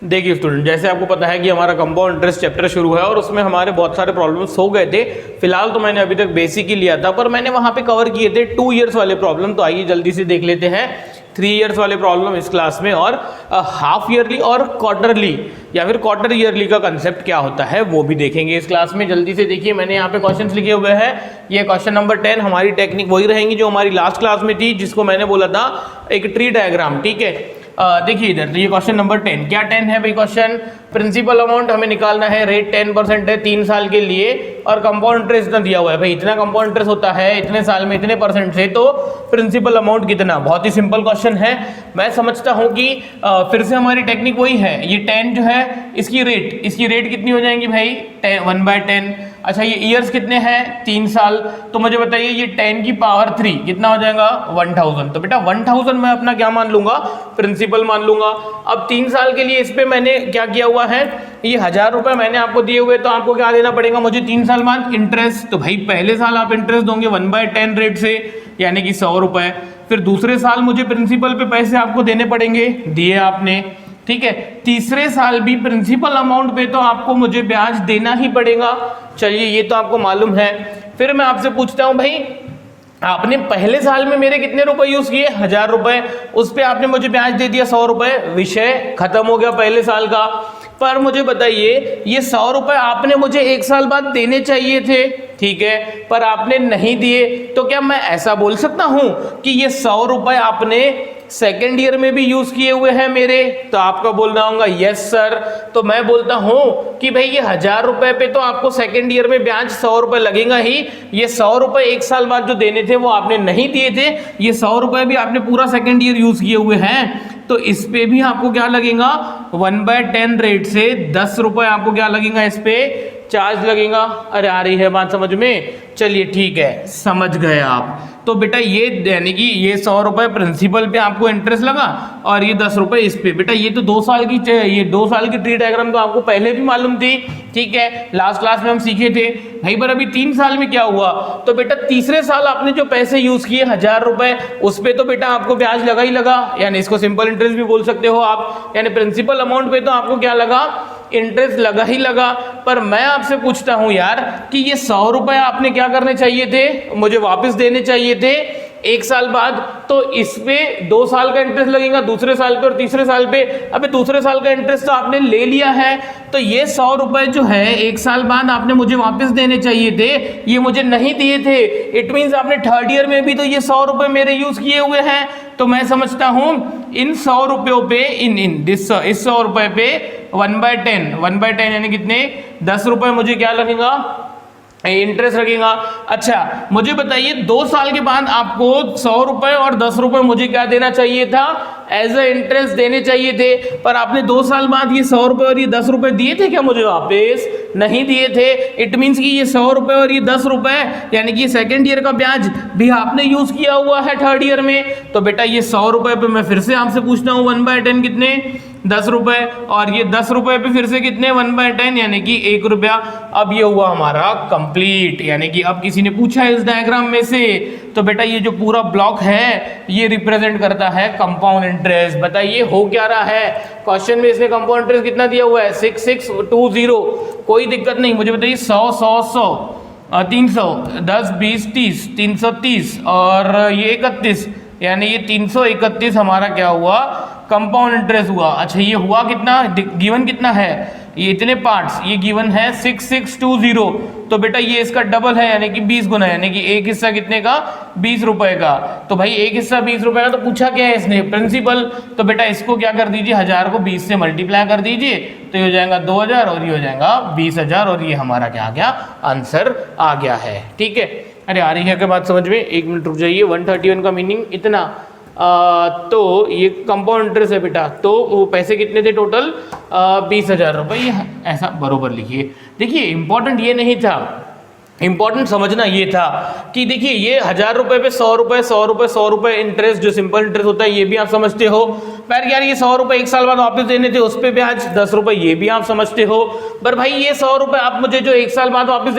देखिए स्टूडेंट, जैसे आपको पता है कि हमारा कंपाउंड इंटरेस्ट चैप्टर शुरू है और उसमें हमारे बहुत सारे प्रॉब्लम्स हो गए थे। फिलहाल तो मैंने अभी तक बेसिक ही लिया था, पर मैंने वहाँ पे कवर किए थे 2 इयर्स वाले प्रॉब्लम। तो आइए जल्दी से देख लेते हैं 3 इयर्स वाले प्रॉब्लम इस क्लास में, और हाफ ईयरली और क्वार्टरली या फिर क्वार्टर ईयरली का कंसेप्ट क्या होता है वो भी देखेंगे इस क्लास में। जल्दी से देखिए, मैंने यहाँ पे क्वेश्चंस लिखे हुए हैं। ये क्वेश्चन नंबर 10, हमारी टेक्निक वही रहेंगी जो हमारी लास्ट क्लास में थी, जिसको मैंने बोला था एक ट्री डायग्राम। ठीक है, देखिए इधर, तो ये क्वेश्चन नंबर 10, क्या 10 है भाई क्वेश्चन? प्रिंसिपल अमाउंट हमें निकालना है, रेट 10% है 3 साल के लिए, और कंपाउंड इंटरेस्ट इतना दिया हुआ है भाई, इतना कंपाउंड इंटरेस्ट होता है इतने साल में इतने परसेंट से, तो प्रिंसिपल अमाउंट कितना? बहुत ही सिंपल क्वेश्चन है। मैं समझता हूँ कि फिर से हमारी टेक्निक वही है। ये 10 जो है इसकी रेट कितनी हो जाएंगी भाई? 1/10। अच्छा, ये ईयर्स कितने हैं? 3 साल। तो मुझे बताइए ये 10 की पावर 3 कितना हो जाएगा? 1000। तो बेटा 1000 मैं अपना क्या मान लूंगा? प्रिंसिपल मान लूंगा। अब 3 साल के लिए इस पे मैंने क्या किया हुआ है, ये 1000 रुपए मैंने आपको दिए हुए, तो आपको क्या देना पड़ेगा मुझे 3 साल बाद? इंटरेस्ट। तो भाई पहले साल आप इंटरेस्ट दोगे 1/10 रेट से, यानी कि 100 रुपए। फिर दूसरे साल मुझे प्रिंसिपल पे पैसे आपको देने पड़ेंगे, दिए आपने। ठीक है, तीसरे साल भी प्रिंसिपल अमाउंट पे तो आपको मुझे ब्याज देना ही पड़ेगा। चलिए ये तो आपको मालूम है। फिर मैं आपसे पूछता हूं भाई, आपने पहले साल में मेरे कितने रुपए यूज किए? 1000 रुपए। उस पे आपने मुझे ब्याज दे दिया 100 रुपए, विषय खत्म हो गया पहले साल का। पर मुझे बताइए, ये 100 रुपए आपने मुझे 1 साल बाद देने चाहिए थे, ठीक है, पर आपने नहीं दिए। तो क्या मैं ऐसा बोल सकता हूं कि ये 100 रुपए आपने सेकेंड ईयर में भी यूज किए हुए हैं मेरे? तो आपका बोलना होगा यस सर। तो मैं बोलता हूं कि भाई ये 1000 रुपए पे तो आपको सेकेंड ईयर में ब्याज 100 रुपए लगेगा ही। ये 100 रुपए 1 साल बाद जो देने थे वो आपने नहीं दिए थे। ये 100 रुपए भी आपने पूरा सेकेंड ईयर यूज किए हुए हैं, तो इस पे भी आपको क्या लगेगा? 1/10 रेट से 10 रुपए आपको क्या लगेगा? इस पे चार्ज लगेगा। अरे आ रही है बात समझ में? चलिए ठीक है, समझ गए आप। तो बेटा ये यानी कि ये 100 रुपए प्रिंसिपल पे आपको इंटरेस्ट लगा और ये 10 रुपए इस पे। बेटा ये तो 2 साल की ट्री डायग्राम तो आपको पहले भी मालूम थी, ठीक है, लास्ट क्लास में हम सीखे थे भाई। पर अभी 3 साल में क्या हुआ? तो बेटा तीसरे साल आपने जो पैसे यूज किए 1000 रुपए, उस पे तो बेटा आपको ब्याज लगा ही लगा, यानी इसको सिंपल इंटरेस्ट भी बोल सकते हो आप। यानी प्रिंसिपल अमाउंट पे तो आपको क्या लगा? इंटरेस्ट लगा ही लगा। पर मैं आपसे पूछता हूं यार कि ये 100 रुपए आपने क्या करने चाहिए थे? मुझे वापस देने चाहिए थे 1 साल बाद। तो इस पे 2 साल का इंटरेस्ट लगेगा, दूसरे साल पे और तीसरे साल पे। अबे दूसरे साल का इंटरेस्ट तो आपने ले लिया है, तो ये 100 रुपए जो है 1 साल बाद आपने मुझे वापस देने चाहिए थे, ये मुझे नहीं दिए थे। इट मींस आपने थर्ड ईयर में भी तो ये 100 रुपए मेरे यूज किए हुए हैं। तो मैं समझता हूं इन 100 रुपयों पे इस 100 रुपए पे 1/10 यानी कितने? 10 रुपए मुझे क्या लगेगा? इंटरेस्ट लगेगा। अच्छा मुझे बताइए 2 साल के बाद आपको 100 रुपए और 10 रुपए मुझे क्या देना चाहिए था? एज अ इंटरेस्ट देने चाहिए थे। पर आपने 2 साल बाद ये 100 रुपए और ये 10 रुपए दिए थे क्या मुझे वापस? नहीं दिए थे। इट मीन्स कि ये 100 रुपए और ये 10 रुपए यानी कि सेकेंड ईयर का ब्याज भी आपने यूज किया हुआ है थर्ड ईयर में। तो बेटा ये 100 रुपए पे मैं फिर से आपसे पूछता हूँ 1/10 कितने? 10 रुपए। और ये 10 रुपए पे फिर से कितने? 1/10 यानी कि 1 रुपया। अब ये हुआ हमारा कंप्लीट। यानी कि अब किसी ने पूछा इस डायग्राम में से, तो बेटा ये जो पूरा ब्लॉक है ये रिप्रेजेंट करता है कंपाउंड इंटरेस्ट। बताइए हो क्या रहा है? क्वेश्चन में इसने कंपाउंड इंटरेस्ट कितना दिया हुआ है? 6620। कोई दिक्कत नहीं। मुझे बताइए 100 300 10 20 30 330 और ये 31, यानी ये 331 हमारा क्या हुआ? कंपाउंड इंटरेस्ट हुआ। अच्छा ये हुआ कितना? गिवन कितना है? ये इतने पार्ट्स, ये गिवन है 6620। तो बेटा ये इसका डबल है, यानी कि 20 गुना, यानी कि एक हिस्सा कितने का? 20 रुपए का। तो भाई एक हिस्सा 20 रुपए का, तो पूछा क्या है इसने? प्रिंसिपल। तो बेटा इसको क्या कर दीजिए? 1000 को 20 से मल्टीप्लाई कर दीजिए, तो ये हो जाएगा 2000 और ये हो जाएगा 20,000 और ये हमारा क्या आ गया? आंसर आ गया है। ठीक है, अरे आ रही है क्या बात समझ में? 1 मिनट रुक जाइए। 131 का मीनिंग इतना। तो ये कंपाउंड इंटरेस्ट है बेटा, तो वो पैसे कितने थे टोटल? 20,000 रुपये। ये ऐसा बरोबर लिखिए। देखिए इंपॉर्टेंट ये नहीं था इंपॉर्टेंट समझना ये था कि देखिए ये 1000 रुपए पे 100 रुपए 100 रुपए 100 रुपए इंटरेस्ट, जो सिंपल इंटरेस्ट होता है, ये भी आप समझते हो। पर यार ये 100 रुपए 1 साल बाद वापस देने थे, उस पे ब्याज 10 रुपए, ये भी आप समझते हो। पर भाई ये 100 रुपए आप मुझे जो 1 साल बाद वापस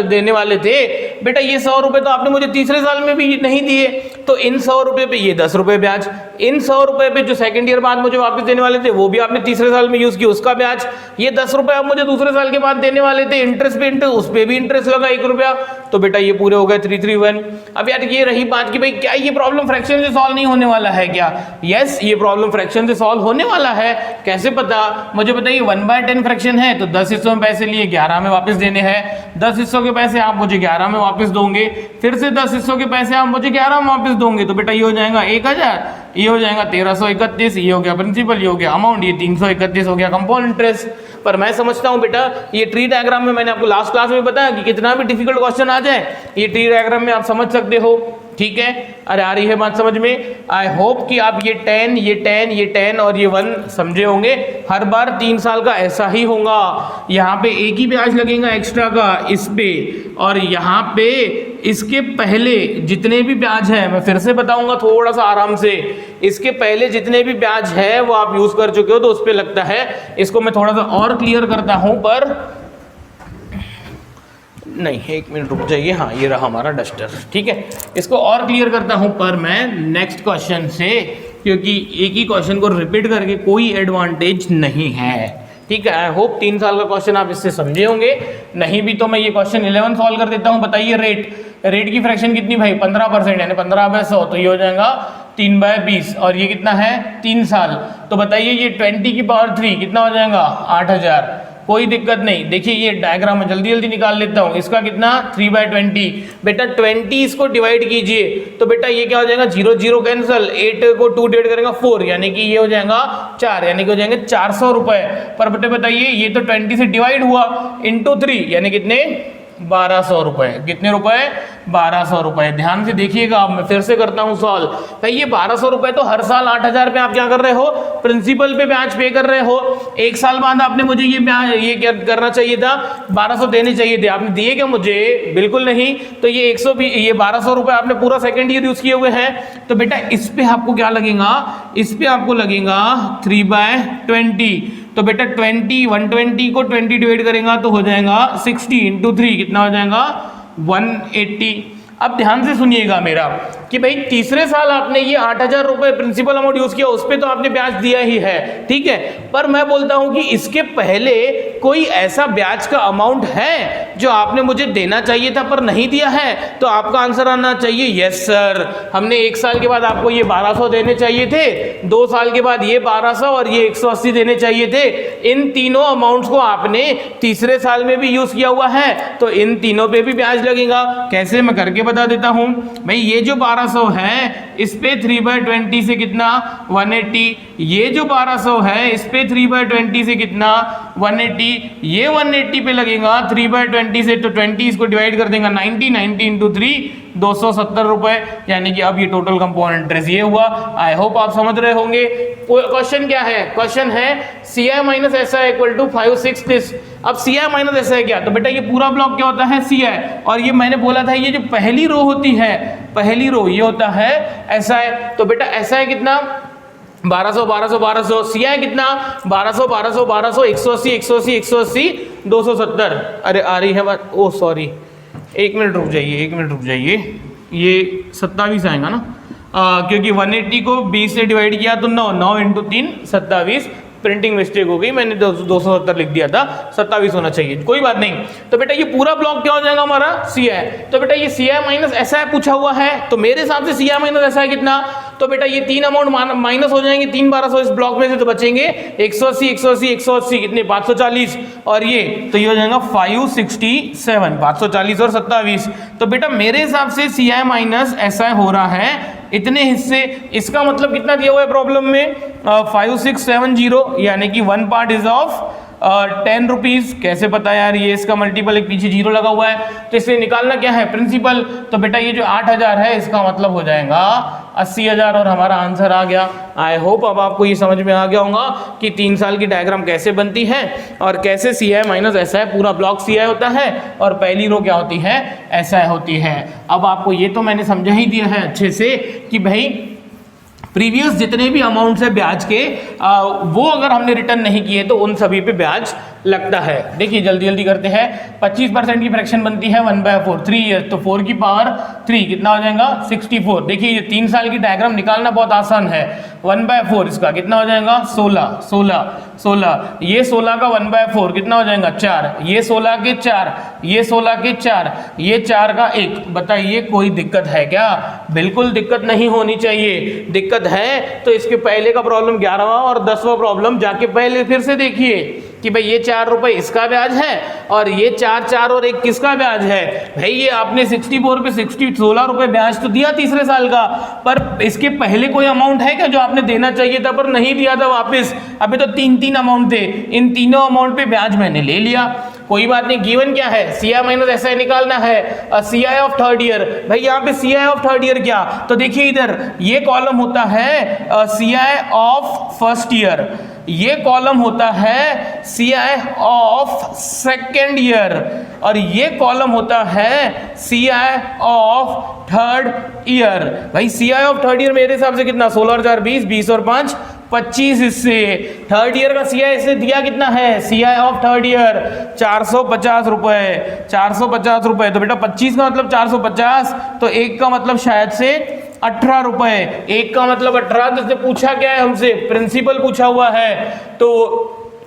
देने वाले थे, बेटा ये 100 रुपए तो आपने मुझे तीसरे साल में भी नहीं दिए, तो इन 100 रुपए पे ये 10 रुपए ब्याज, इन 100 रुपए पे जो सेकंड ईयर बाद मुझे वापस देने वाले थे वो भी आपने तीसरे साल में यूज किया, उसका ब्याज, ये 10 रुपए आप मुझे दूसरे साल के बाद देने वाले थे इंटरेस्ट पे इंटरेस्ट, उस पे भी इंटरेस्ट लगा 1 रुपया, तो बेटा ये पूरे हो गए 331। अब यार ये रही बात कि भाई क्या ये प्रॉब्लम फ्रैक्शन से सॉल्व नहीं होने वाला है क्या? यस, ये प्रॉब्लम फ्रैक्शन से सॉल्व होने वाला है। कैसे पता? मुझे बताइए 1/10 फ्रैक्शन है तो 10 हिस्सों में पैसे लिए 11 में वापस देने हैं, 10 हिस्सों के पैसे आप मुझे 11 में वापस दोगे, फिर से 10 हिस्सों के पैसे आप मुझे 11 में वापस दोगे, तो बेटा ये हो जाएगा 1000, ये हो जाएगा 1331, ये हो गया प्रिंसिपल, ये हो गया अमाउंट, ये 331 हो गया कंपाउंड इंटरेस्ट। पर मैं समझता हूं बेटा ये ट्री डायग्राम में, मैंने आपको लास्ट क्लास में बताया कि कितना भी डिफिकल्ट क्वेश्चन आ जाए ये ट्री डायग्राम में आप समझ सकते हो, ठीक है? अरे आ रही है बात समझ में? आई होप कि आप ये 10 ये 10 ये 10 और ये 1 समझे होंगे। हर बार 3 साल का ऐसा ही होगा, यहाँ पे एक ही ब्याज लगेगा एक्स्ट्रा का इस पे, और यहाँ पे इसके पहले जितने भी ब्याज है, मैं फिर से बताऊंगा थोड़ा सा आराम से, इसके पहले जितने भी ब्याज है वो आप यूज कर चुके हो तो उस पे लगता है। इसको मैं थोड़ा सा और क्लियर करता हूं, पर नहीं, 1 मिनट रुक जाइए। हाँ ये रहा हमारा डस्टर, ठीक है, इसको और क्लियर करता हूं पर मैं नेक्स्ट क्वेश्चन से, क्योंकि एक ही क्वेश्चन को रिपीट करके कोई एडवांटेज नहीं है, ठीक है? आई होप 3 साल का क्वेश्चन आप इससे समझे होंगे, नहीं भी तो मैं ये क्वेश्चन 11 सॉल्व कर देता हूं। बताइए रेट की फ्रैक्शन कितनी भाई? 15%, यानी 15/100, तो ये हो जाएगा 3/20, और ये कितना है? 3 साल, तो बताइए ये 20 की पावर 3 कितना हो जाएगा? 8000। कोई दिक्कत नहीं, देखिए ये डायग्राम में जल्दी जल्दी निकाल लेता हूँ। इसका कितना? 3/20, बेटा 20 इसको डिवाइड कीजिए तो बेटा ये क्या हो जाएगा? 0 0 कैंसिल, 8 को 2 डिवाइड करेगा 4, यानी कि ये हो जाएगा 4, यानी कि हो जाएंगे 400 रुपए। पर बेटे बताइए ये तो 20 से डिवाइड हुआ इंटू 3, यानी कितने? 1200 रुपए। कितने रुपए? 1200 रुपए। ध्यान से देखिएगा, अब मैं फिर से करता हूं सॉल्व। भाई ये 1200 रुपए तो हर साल 8000 पे आप क्या कर रहे हो? प्रिंसिपल पे ब्याज पे कर रहे हो। 1 साल बाद आपने मुझे ये ब्याज ये क्या करना चाहिए था? 1200 देने चाहिए थे, आपने दिए क्या मुझे? बिल्कुल नहीं। तो ये 1200 रुपए आपने पूरा सेकेंड ईयर यूज किए हुए हैं, तो बेटा इस पे आपको क्या लगेगा? इस पे आपको लगेगा 3/20। तो बेटा 120 को 20 डिवाइड करेगा तो हो जाएगा 60 इंटू 3, कितना हो जाएगा? 180। अब ध्यान से सुनिएगा मेरा कि भाई तीसरे साल आपने ये 8000 रुपए प्रिंसिपल अमाउंट यूज किया, उस पर तो आपने ब्याज दिया ही है, ठीक है? पर मैं बोलता हूं कि इसके पहले कोई ऐसा ब्याज का अमाउंट है जो आपने मुझे देना चाहिए था पर नहीं दिया है, तो आपका आंसर आना चाहिए यस सर। हमने 1 साल के बाद आपको ये 1200 देने चाहिए थे, 2 साल के बाद ये 1200 और ये 180 देने चाहिए थे। इन तीनों अमाउंट्स को आपने तीसरे साल में भी यूज किया हुआ है, तो इन तीनों पे भी ब्याज लगेगा। कैसे? मैं करके बता देता हूं। भाई ये जो 1200 है इस पे 3/20 से कितना? 180। ये जो 1200 है इस पे 3/20 से कितना? 180। ये 180 पे लगेगा 3/20 से, तो 20 इसको डिवाइड कर देगा 90 इंटू 3, 270 रुपए, यानी कि अब ये टोटल कंपाउंड इंटरेस्ट ये हुआ। आई होप आप समझ रहे होंगे। क्वेश्चन क्या है? क्वेश्चन है CI minus SI equal to 560। अब CI माइनस SI क्या? तो बेटा ये पूरा ब्लॉक क्या होता है? CI। और ये मैंने बोला था ये जो पहली रो होती है, पहली रो ये होता है SI। तो बेटा SI कितना? 1200 1200 1200। CI कितना? 1200 1200 1200, 180 180 180, 270। अरे आ रही है बात? ओ सॉरी, 1 मिनट रुक जाइए, ये 27 आएगा ना, क्योंकि 180 को 20 से डिवाइड किया तो 9 इंटू 3 27। प्रिंटिंग मिस्टेक हो गई, मैंने 270 लिख दिया था, 27 होना चाहिए, कोई बात नहीं। तो बेटा ये पूरा ब्लॉक क्या हो जाएगा हमारा? CI। तो बेटा ये CI माइनस SI पूछा हुआ है, तो मेरे हिसाब से CI माइनस SI कितना? तो बेटा ये 3 अमाउंट माइनस हो जाएंगे, 3 1200 इस ब्लॉक में से, तो बचेंगे 180 180 180, कितने? 540, और ये तो ये हो जाएगा 567, 540 और 27। तो बेटा मेरे हिसाब से CI माइनस SI हो रहा है इतने हिस्से। इसका मतलब कितना दिया हुआ है प्रॉब्लम में? 5670, यानी कि 1 पार्ट इज ऑफ 10 रुपीज़। कैसे पता यार, ये इसका मल्टीपल एक पीछे जीरो लगा हुआ है, तो इसलिए निकालना क्या है, प्रिंसिपल। तो बेटा ये जो 8000 है इसका मतलब हो जाएगा 80,000 और हमारा आंसर आ गया। आई होप अब आपको ये समझ में आ गया होगा कि 3 साल की डायग्राम कैसे बनती है और कैसे CI माइनस SI, पूरा ब्लॉक CI होता है और पहली रो क्या होती है, SI होती है। अब आपको ये तो मैंने समझा ही दिया है अच्छे से कि भाई प्रीवियस जितने भी अमाउंट्स है ब्याज के वो अगर हमने रिटर्न नहीं किए तो उन सभी पे ब्याज लगता है। देखिए जल्दी जल्दी करते हैं। 25% की फ्रैक्शन बनती है 1/4, 3 ईयर, तो 4 की पावर 3 कितना हो जाएगा 64। देखिए ये 3 साल की डायग्राम निकालना बहुत आसान है। 1/4 इसका कितना हो जाएगा 16, ये 16 का 1/4 कितना हो जाएगा 4, ये 16 के 4, ये 16 के 4, ये 4 का 1। बताइए कोई दिक्कत है क्या? बिल्कुल दिक्कत नहीं होनी चाहिए। दिक्कत है तो इसके पहले का प्रॉब्लम 11वां और 10वां प्रॉब्लम जाके पहले फिर से देखिए कि भाई ये 4 रुपए इसका ब्याज है और ये 4 और 1 किसका ब्याज है। भाई ये आपने 64 पे 16 रुपए ब्याज तो दिया तीसरे साल का, पर इसके पहले कोई अमाउंट है क्या जो आपने देना चाहिए था पर नहीं दिया था वापस? अभी तो 3 अमाउंट थे, इन तीनों अमाउंट पे ब्याज मैंने ले लिया। कोई बात नहीं, गिवन क्या है, CI माइनस SI निकालना है, CI ऑफ थर्ड ईयर। भाई यहाँ पे CI ऑफ थर्ड ईयर क्या, तो देखिए इधर ये कॉलम होता है CI ऑफ फर्स्ट ईयर, ये कॉलम होता है CI ऑफ सेकेंड ईयर और ये कॉलम होता है CI ऑफ थर्ड ईयर। भाई CI ऑफ थर्ड ईयर मेरे हिसाब से कितना, 16 और 4 20, 20 और 5 25 इससे। थर्ड ईयर का CI इससे दिया कितना है, CI ऑफ थर्ड ईयर 450 रुपए, 450 रुपए। तो बेटा 25 का मतलब 450, तो 1 का मतलब शायद से 18 रुपए, 1 का मतलब 18। तो इसने पूछा क्या है हमसे, प्रिंसिपल पूछा हुआ है, तो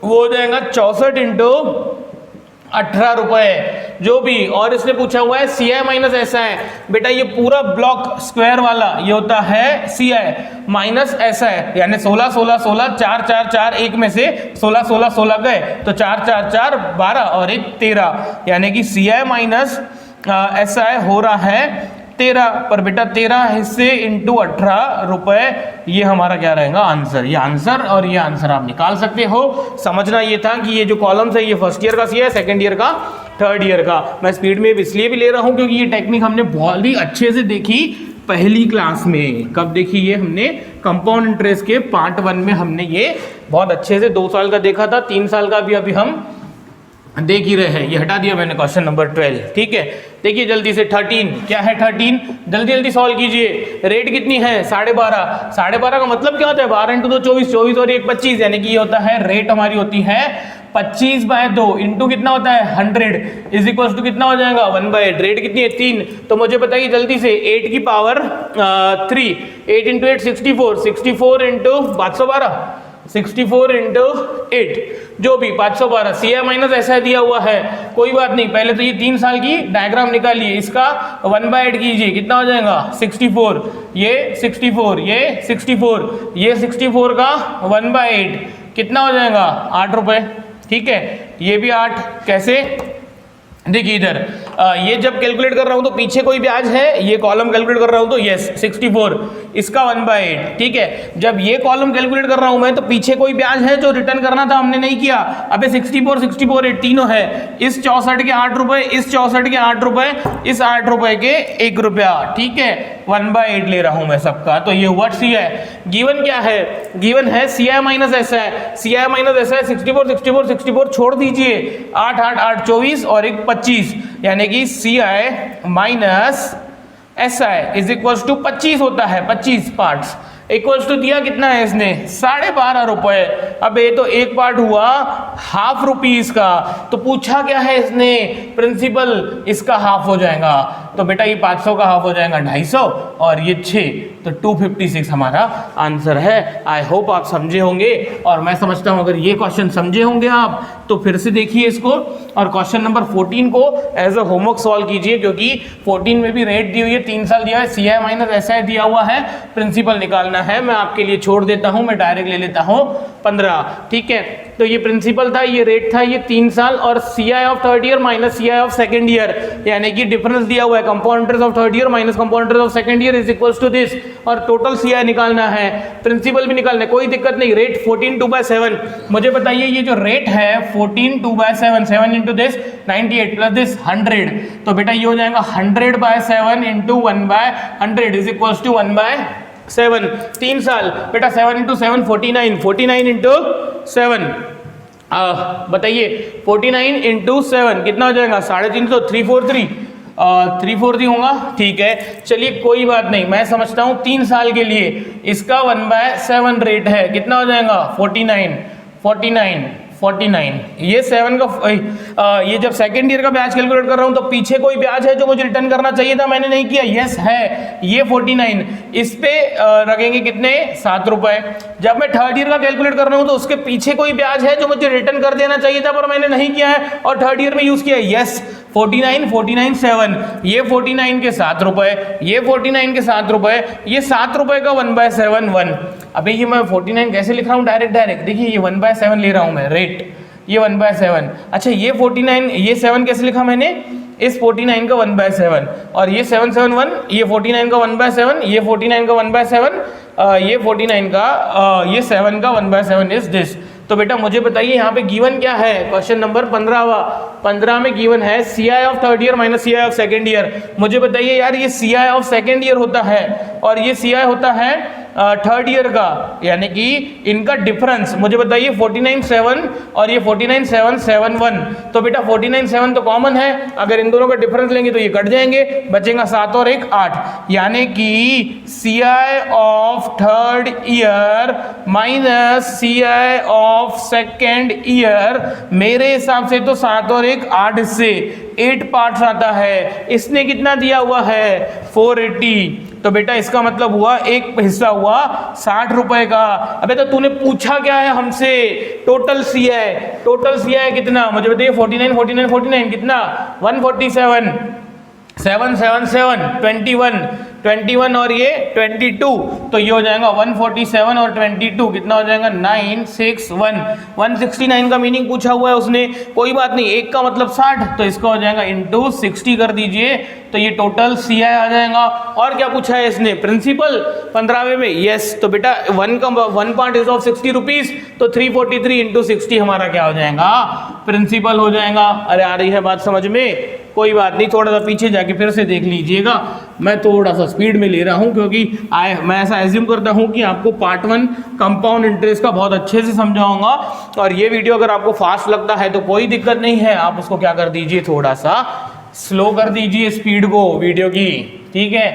वो हो जाएगा 64 इंटू 18 रुपए जो भी। और इसने पूछा हुआ है CI माइनस SI। बेटा ये पूरा ब्लॉक स्क्वायर वाला ये होता है CI माइनस SI, यानी 16 16 16 4 4 4, 1 में से 16 16 16 गए तो 4 4 4 12 और 1 13, यानी कि CI माइनस SI हो रहा है 13। पर बेटा 13 हिस्से इंटू 18 रुपए, ये हमारा क्या रहेगा आंसर। ये आंसर और ये आंसर आप निकाल सकते हो। समझना ये था कि ये जो कॉलम्स है ये फर्स्ट ईयर का CI है, सेकंड ईयर का, थर्ड ईयर का। मैं स्पीड में इसलिए भी ले रहा हूँ क्योंकि ये टेक्निक हमने बहुत ही अच्छे से देखी पहली क्लास में। कब देखी ये हमने, कंपाउंड इंटरेस्ट के पार्ट 1 में हमने ये बहुत अच्छे से 2 साल का देखा था, 3 साल का भी अभी हम देख ही रहे हैं। ये हटा दिया मैंने क्वेश्चन नंबर 12, ठीक है। देखिए जल्दी से 13 क्या है, 13 जल्दी जल्दी सॉल्व कीजिए। रेट कितनी है 12.5, 12.5 का मतलब क्या होता है, 12 इंटू 2 24, 24 और 1 25, यानी कि ये होता है रेट हमारी होती है 25/2 इंटू कितना होता है 100 इज इक्वल टू कितना हो जाएगा 1/8। रेट कितनी है 3, तो मुझे बताइए जल्दी से 8 की पावर 3, 8 इंटू 8 64, 64 इंटू 512, 64 इंटू 8 जो भी 512। CI माइनस SI दिया हुआ है, कोई बात नहीं। पहले तो ये 3 साल की डायग्राम निकालिए, इसका 1/8 कीजिए, कितना हो जाएगा 64, ये 64, ये 64, ये 64 का 1/8 कितना हो जाएगा 8 रुपए, ठीक है। ये भी 8, कैसे, देखिए इधर ये जब कैलकुलेट कर रहा हूं तो पीछे कोई ब्याज है, ये कॉलम कैलकुलेट कर रहा हूं तो यस 64 इसका 1/8, ठीक है। जब ये कॉलम कैलकुलेट कर रहा हूं मैं तो पीछे कोई ब्याज है जो रिटर्न करना था हमने नहीं किया। अबे 64 64 8 तीनों है, इस 64 के 8 रुपए, इस 64 के 8 रुपए, इस 8 रुपए के 1 रुपया, ठीक है। 1/8 ले रहा हूं मैं सबका, तो ये हुआ CI। गिवन क्या है, गिवन है CI minus SI। CI minus SI 64 64 64 छोड़ दीजिए, 8 8 8 24 और 1 25, यानी कि CI minus SI is equal to 25 होता है, 25 पार्ट्स इक्वल्स टू दिया कितना है इसने 12.5 रुपए। अब ये तो एक पार्ट हुआ ½ रुपीस का, तो पूछा क्या है इसने प्रिंसिपल, इसका हाफ हो जाएगा, तो बेटा ये 500 का हाफ हो जाएगा 250 और ये 6, तो 256 हमारा आंसर है। आई होप आप समझे होंगे और मैं समझता हूं अगर ये क्वेश्चन समझे होंगे आप तो फिर से देखिए इसको और क्वेश्चन नंबर 14 को एज अ होमवर्क सॉल्व कीजिए, क्योंकि 14 में भी रेट दी हुई है, 3 साल दिया है, CI माइनस SI दिया हुआ है, प्रिंसिपल निकालना है। मैं आपके लिए छोड़ देता हूं, मैं डायरेक्ट ले लेता हूं 15, ठीक है। तो ये प्रिंसिपल था, ये रेट था, ये 3 साल और CI of third year minus CI of second year, यानी कि डिफरेंस दिया हुआ है है compound interest of third year minus compound interest of second year is equals to this, और टोटल सीआई निकालना है, प्रिंसिपल भी निकालना है, कोई दिक्कत नहीं। रेट 14/2/7, मुझे बताइए ये जो रेट है 14/2/7, 7 इंटू दिस 98 प्लस दिस 100, तो बेटा ये हो जाएगा 100/7 इंटू 1/100 इज इक्वल्स टू 1/7। 3 साल बेटा 7 इंटू 7 49, 49 इंटू 7 बताइए 49 इंटू 7 कितना हो जाएगा 350, 343 343 होगा, ठीक है। चलिए कोई बात नहीं, मैं समझता हूँ 3 साल के लिए इसका 1/7 रेट है, कितना हो जाएगा 49 49 49। ये 7 का ये जब सेकंड ईयर का ब्याज कैलकुलेट कर रहा हूं तो पीछे कोई ब्याज है जो मुझे रिटर्न करना चाहिए था, मैंने नहीं किया, यस है ये 49, इस पे रखेंगे कितने 7 रुपए। जब मैं थर्ड ईयर का कैलकुलेट कर रहा हूं तो उसके पीछे कोई ब्याज है जो मुझे रिटर्न कर देना चाहिए था पर मैंने नहीं किया है और थर्ड ईयर में यूज किया है, यस 49 49 7, ये 49 के 7 रुपए, ये 49 के 7 रुपए, ये 7 रुपए का 1/7 1। अभी ये मैं 49 कैसे लिख रहा हूँ डायरेक्ट देखिए ये 1/7 ले रहा हूँ मैं रेट, ये 1/7। अच्छा ये 49 ये 7 कैसे लिखा मैंने, इस 49 का 1/7 और ये 771, ये 49 का 1/7, ये 49 का 1/7, ये 49 का ये 7 का 1/7 इज दिस। तो बेटा मुझे बताइए यहाँ पे गिवन क्या है, क्वेश्चन नंबर 15 में गिवन है C I of third year minus C I of second year. मुझे बताइए यार ये C I of second year होता है और ये सी आई होता है थर्ड ईयर का, यानी कि इनका डिफरेंस मुझे बताइए 49/7 और ये 49/7/7/1। तो बेटा 49/7 तो कॉमन है, अगर इन दोनों का डिफरेंस लेंगे तो ये कट जाएंगे, बचेगा 7 और 1 8, यानी कि C I of third year minus C I of second year मेरे हिसाब से तो 7 और 1 8 से 8 पार्ट्स आता है। इसने कितना दिया हुआ है 480, तो बेटा इसका मतलब हुआ एक हिस्सा हुआ 60 रुपए का। अबे तो तूने पूछा क्या है हमसे, टोटल सी है कितना, मुझे बताइए 49 49 49 कितना 147 7 7 7 21 और ये 22, तो ये हो जाएगा 147 और 22 कितना हो जाएगा 961। 169 का मीनिंग पूछा हुआ है उसने, कोई बात नहीं, एक का मतलब 60, तो इसका हो जाएगा इंटू 60 कर दीजिए, तो ये टोटल सी आई आ जाएगा। और क्या पूछा है इसने, प्रिंसिपल 15वें में, यस। तो बेटा 1 पार्ट इज ऑफ 60 रुपीज, तो 343 इंटू 60 हमारा क्या हो जाएगा, प्रिंसिपल हो जाएगा। अरे आ रही है बात समझ में, कोई बात नहीं, थोड़ा सा पीछे जाके फिर से देख लीजिएगा, मैं थोड़ा सा स्पीड में ले रहा हूं क्योंकि मैं ऐसा एज्यूम करता हूं कि आपको पार्ट 1 कंपाउंड इंटरेस्ट का बहुत अच्छे से समझाऊंगा, और ये वीडियो अगर आपको फास्ट लगता है तो कोई दिक्कत नहीं है, आप उसको क्या कर दीजिए, थोड़ा सा स्लो कर दीजिए स्पीड को वीडियो की, ठीक है।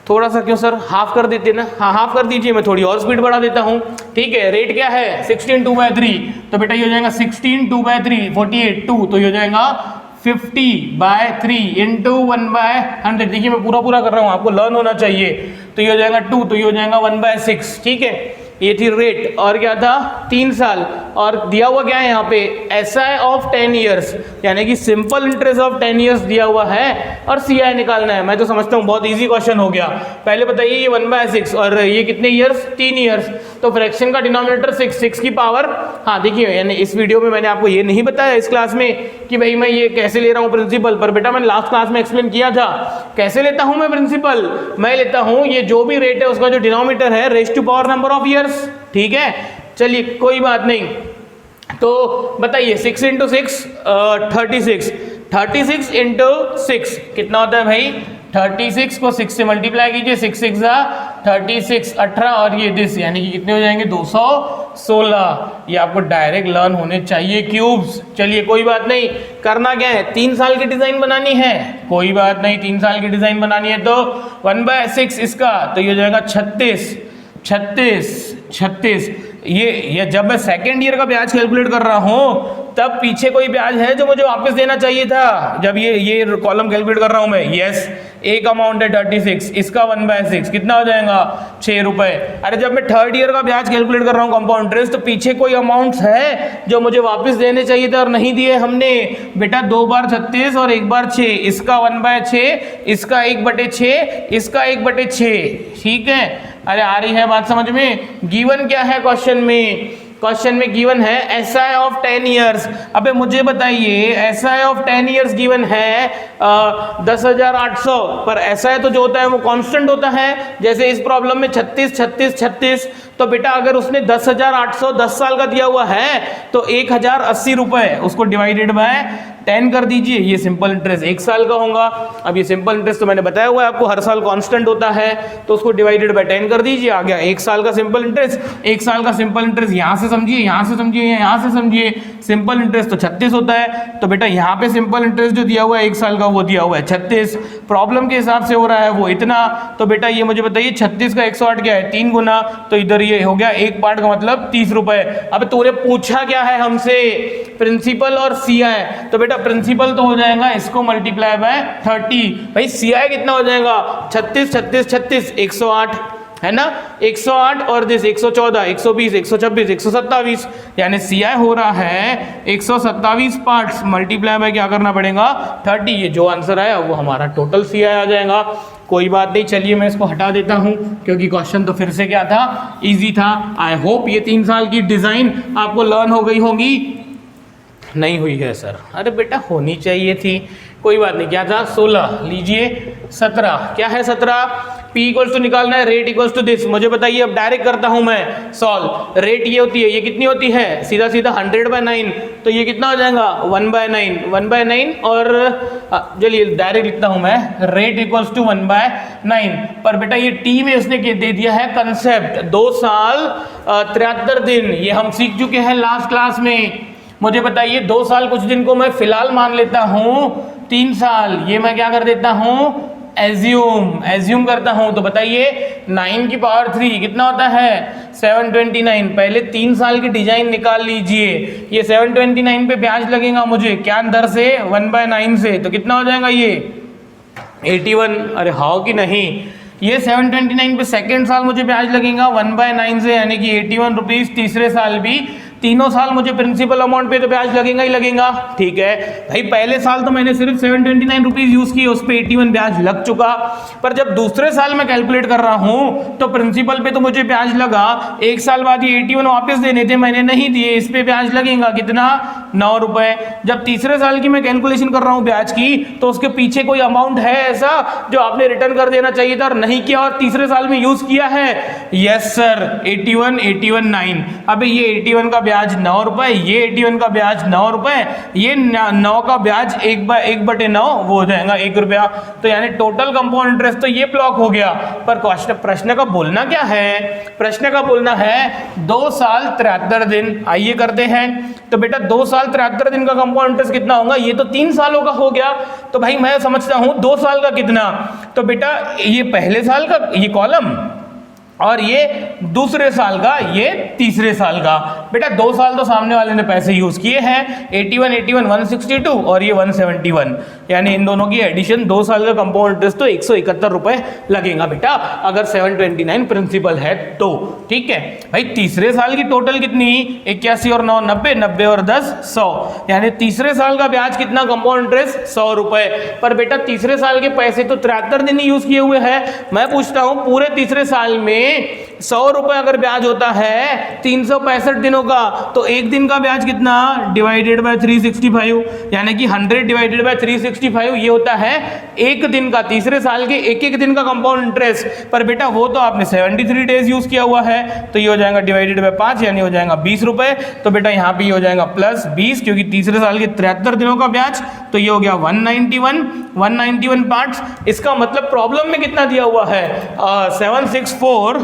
थोड़ा सा क्यों सर, हाफ कर देते ना, हाँ हाफ कर दीजिए, मैं थोड़ी और स्पीड बढ़ा देता हूँ, ठीक है। रेट क्या है 16/2/3, तो बेटा ये हो जाएगा 16/2/3 48 2, तो ये हो जाएगा 50/3 इंटू 1/100। देखिए मैं पूरा कर रहा हूँ, आपको लर्न होना चाहिए, तो ये हो जाएगा 2, तो ये हो जाएगा 1/6, ठीक है। ये थी रेट, और क्या था 3 साल, और दिया हुआ क्या है यहाँ पे SI ऑफ 10 ईयर्स, यानी कि सिंपल इंटरेस्ट ऑफ 10 ईयर्स दिया हुआ है और CI निकालना है। मैं तो समझता हूँ बहुत इजी क्वेश्चन हो गया। पहले बताइए ये 1/6 और ये कितने ईयर्स 3 ईयर्स, तो फ्रैक्शन का डिनोमिनेटर 6 की पावर, हाँ देखिए यानी इस वीडियो में मैंने आपको ये नहीं बताया इस क्लास में कि भाई मैं ये कैसे ले रहा हूँ प्रिंसिपल, पर बेटा मैंने लास्ट क्लास में एक्सप्लेन किया था कैसे लेता हूँ मैं प्रिंसिपल। मैं लेता हूँ ये जो भी रेट है उसका जो डिनोमिनेटर है raise to power number of years, ठीक है। चलिए कोई बात नहीं, तो बताइए 6 इंटू 6 36 इंटू 6 कितना होता है भाई 36 को 6 से मल्टीप्लाई कीजिए, 6 6 36 18 और ये दिस, यानी कि कितने हो जाएंगे 216। ये आपको डायरेक्ट लर्न होने चाहिए क्यूब्स। चलिए कोई बात नहीं, करना क्या है 3 साल की डिजाइन बनानी है, कोई बात नहीं 3 साल की डिजाइन बनानी है, तो 1/6 इसका, तो ये हो जाएगा 36। ये जब मैं सेकेंड ईयर का ब्याज कैलकुलेट कर रहा हूं तब पीछे कोई ब्याज है जो मुझे वापस देना चाहिए था, जब ये कॉलम कैलकुलेट कर रहा हूं मैं, यस। एक अमाउंट है 36, इसका 1/6 कितना हो जाएगा 6 रुपए। अरे जब मैं थर्ड ईयर का ब्याज कैलकुलेट कर रहा हूं कंपाउंड इंटरेस्ट, तो पीछे कोई अमाउंट्स है जो मुझे वापस देने चाहिए थे और नहीं दिए हमने। बेटा 2 बार 36 और 1 बार 6, इसका 1/6, इसका 1/6, इसका 1/6, ठीक है। अरे आ रही है बात समझ में। गिवन क्या है क्वेश्चन में, क्वेश्चन में गिवन है एसआई ऑफ 10 इयर्स। अबे मुझे बताइए एसआई ऑफ 10 इयर्स गिवन है 10,800, पर एसआई तो जो होता है वो कांस्टेंट होता है। जैसे इस प्रॉब्लम में 36 36 36, तो बेटा अगर उसने 10,800 10 साल का दिया हुआ है तो 1,080 रुपए, उसको डिवाइडेड बाय 10 कर दीजिए, ये सिंपल इंटरेस्ट 1 साल का होगा। अब ये सिंपल इंटरेस्ट तो मैंने बताया हुआ है आपको हर साल कांस्टेंट होता है, तो उसको डिवाइडेड बाय 10 कर दीजिए, आ गया 1 साल का सिंपल इंटरेस्ट। 1 साल का सिंपल इंटरेस्ट यहाँ से समझिए, यहाँ से समझिए, यहाँ से समझिए, सिंपल इंटरेस्ट तो 36 होता है। तो बेटा यहाँ पे सिंपल इंटरेस्ट जो दिया हुआ है 1 साल का वो दिया हुआ है 36, प्रॉब्लम के हिसाब से हो रहा है वो इतना। तो बेटा ये मुझे बताइए 36 का 108 क्या है 3 गुना, तो इधर ये हो गया एक पार्ट का मतलब 30 रुपए। अब तूने पूछा क्या है हमसे, प्रिंसिपल और सीआई, तो बेटा प्रिंसिपल तो हो जाएगा इसको मल्टीप्लाई बाय 30, भाई सीआई कितना हो जाएगा 36 36 36 108 है ना, 108 और दिस 114 120 126 127, यानी सीआई हो रहा है 127 पार्ट्स मल्टीप्लाई बाय क्या करना पड़ेगा 30। ये जो आंसर आया वो हमारा टोटल सीआई आ जाएगा। कोई बात नहीं, चलिए मैं इसको हटा देता हूं क्योंकि क्वेश्चन तो फिर से क्या था, इजी था। आई होप ये 3 साल की डिजाइन आपको लर्न हो गई होगी। नहीं हुई है सर, अरे बेटा होनी चाहिए थी, कोई बात नहीं। क्या था 16, लीजिए 17, क्या है 17, P इक्वल्स टू निकालना है, रेट इक्वल्स टू दिस। मुझे बताइए, अब डायरेक्ट करता हूं मैं सॉल्व। रेट ये होती है, ये कितनी होती है, सीधा सीधा 100/9, तो ये कितना हो जाएगा 1/9 1/9, और चलिए डायरेक्ट लिखता हूं मैं, रेट इक्वल्स टू 1/9। पर बेटा ये टी में उसने दे दिया है कंसेप्ट 2 साल 73 दिन, ये हम सीख चुके हैं लास्ट क्लास में। मुझे बताइए 2 साल कुछ दिन को मैं फिलहाल मान लेता हूं 3 साल, ये मैं क्या कर देता हूं एज्यूम करता हूं। तो बताइए 9 की पावर 3 कितना होता है 729। पहले 3 साल की डिजाइन निकाल लीजिए, ये 729 पे ब्याज लगेगा मुझे क्या दर से 1/9 से, तो कितना हो जाएगा ये 81। अरे हाउ कि नहीं, ये 729 पे सेकेंड साल मुझे ब्याज लगेगा 1/9 से, यानी कि 81 रुपीज। तीसरे साल भी, तीनों साल मुझे प्रिंसिपल अमाउंट पे तो ब्याज लगेगा ही लगेगा, ठीक है भाई। पहले साल तो मैंने सिर्फ 729 रुपीज यूज किए, उस पर 81 ब्याज लग चुका। पर जब दूसरे साल में कैलकुलेट कर रहा हूं तो प्रिंसिपल पे तो मुझे ब्याज लगा, 1 साल बाद ये 81 वापस देने थे, मैंने नहीं दिए, इस पे ब्याज लगेगा कितना 9 रुपए। जब तीसरे साल की मैं कैलकुलेशन कर रहा हूं ब्याज की, तो उसके पीछे कोई अमाउंट है ऐसा जो आपने रिटर्न कर देना चाहिए था और नहीं किया और तीसरे साल में यूज किया है। Yes sir, 81 81 9। अब ये 81 का ब्याज 9 रुपए, ये 81 का ब्याज 9 रुपए, ये 9 का ब्याज 1/9 वो हो जाएगा 1 रुपया। तो यानी टोटल कंपाउंड इंटरेस्ट तो ये ब्लॉक हो गया। पर प्रश्न का बोलना क्या है, प्रश्न का बोलना है 2 साल 73 दिन। आइए करते हैं। तो बेटा 2 साल 73 दिन का कंपाउंड इंटरेस्ट कितना होगा, ये तो 3 सालों का हो गया। तो भाई मैं समझता हूं 2 साल का कितना, तो बेटा ये पहले साल का ये कॉलम और ये दूसरे साल का ये तीसरे साल का। बेटा 2 साल तो सामने वाले ने पैसे यूज किए हैं, 81 81 162 और ये 171, यानी इन दोनों की एडिशन 2 साल का कंपाउंड इंटरेस्ट तो 171 रुपए लगेगा बेटा, अगर 729 प्रिंसिपल है तो, ठीक है भाई। तीसरे साल की टोटल कितनी, 81 और 9 90, 90 और 10 100, यानी तीसरे साल का ब्याज कितना कंपाउंड इंटरेस्ट 100 रुपए। पर बेटा तीसरे साल के पैसे तो 73 दिन ही यूज किए हुए हैं। मैं पूछता हूं पूरे तीसरे साल में 100 रुपए अगर ब्याज होता है 365 दिनों का, तो एक दिन का ब्याज कितना डिवाइडेड बाय 365, यानी कि 100 डिवाइडेड बाय 365 ये होता है एक दिन का, तीसरे साल के एक एक दिन का कंपाउंड इंटरेस्ट। पर बेटा वो तो आपने 73 डेज यूज किया हुआ है, तो ये हो जाएगा डिवाइडेड बाय 5, यानी हो जाएगा 20 रुपए। तो बेटा यहाँ पे हो जाएगा प्लस 20, क्योंकि तीसरे साल के 73 दिनों का ब्याज, तो ये हो गया 191 पार्ट्स। इसका मतलब प्रॉब्लम में कितना दिया हुआ है 764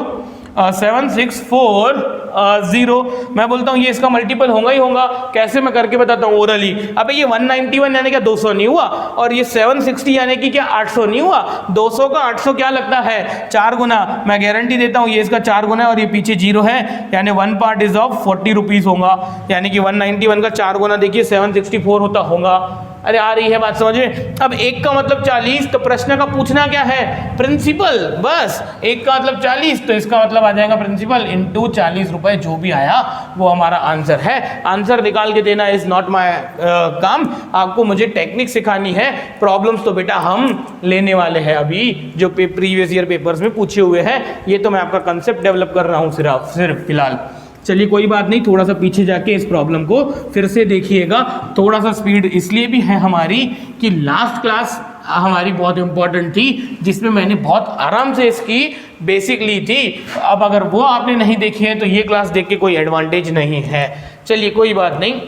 मैं बोलता हूँ ये इसका मल्टीपल होगा ही होगा। कैसे, मैं करके बताता हूँ ओरली। अब ये 191 यानी क्या 200 नहीं हुआ, और ये 760 यानी कि क्या 800 नहीं हुआ। 200 का 800 क्या लगता है 4 गुना, मैं गारंटी देता हूँ ये इसका 4 गुना है, और ये पीछे 0 है, यानी 1 पार्ट इज ऑफ 40 रुपीज होगा, यानी कि 191 का 4 गुना देखिए 764 होगा। अरे आ रही है बात समझ में। अब 1 का मतलब 40, तो प्रश्न का पूछना क्या है प्रिंसिपल, बस 1 का मतलब 40, तो इसका मतलब आ जाएगा प्रिंसिपल इनटू 40 रुपए, जो भी आया वो हमारा आंसर है। आंसर निकाल के देना इज नॉट माय काम, आपको मुझे टेक्निक सिखानी है। प्रॉब्लम्स तो बेटा हम लेने वाले हैं अभी, जो प्रीवियस ईयर पेपर्स में पूछे हुए हैं, ये तो मैं आपका कंसेप्ट डेवलप कर रहा हूँ सिर्फ फिलहाल। चलिए कोई बात नहीं, थोड़ा सा पीछे जाके इस प्रॉब्लम को फिर से देखिएगा। थोड़ा सा स्पीड इसलिए भी है हमारी कि लास्ट क्लास हमारी बहुत इंपॉर्टेंट थी, जिसमें मैंने बहुत आराम से इसकी बेसिक ली थी। अब अगर वो आपने नहीं देखी है तो ये क्लास देख के कोई एडवांटेज नहीं है। चलिए कोई बात नहीं,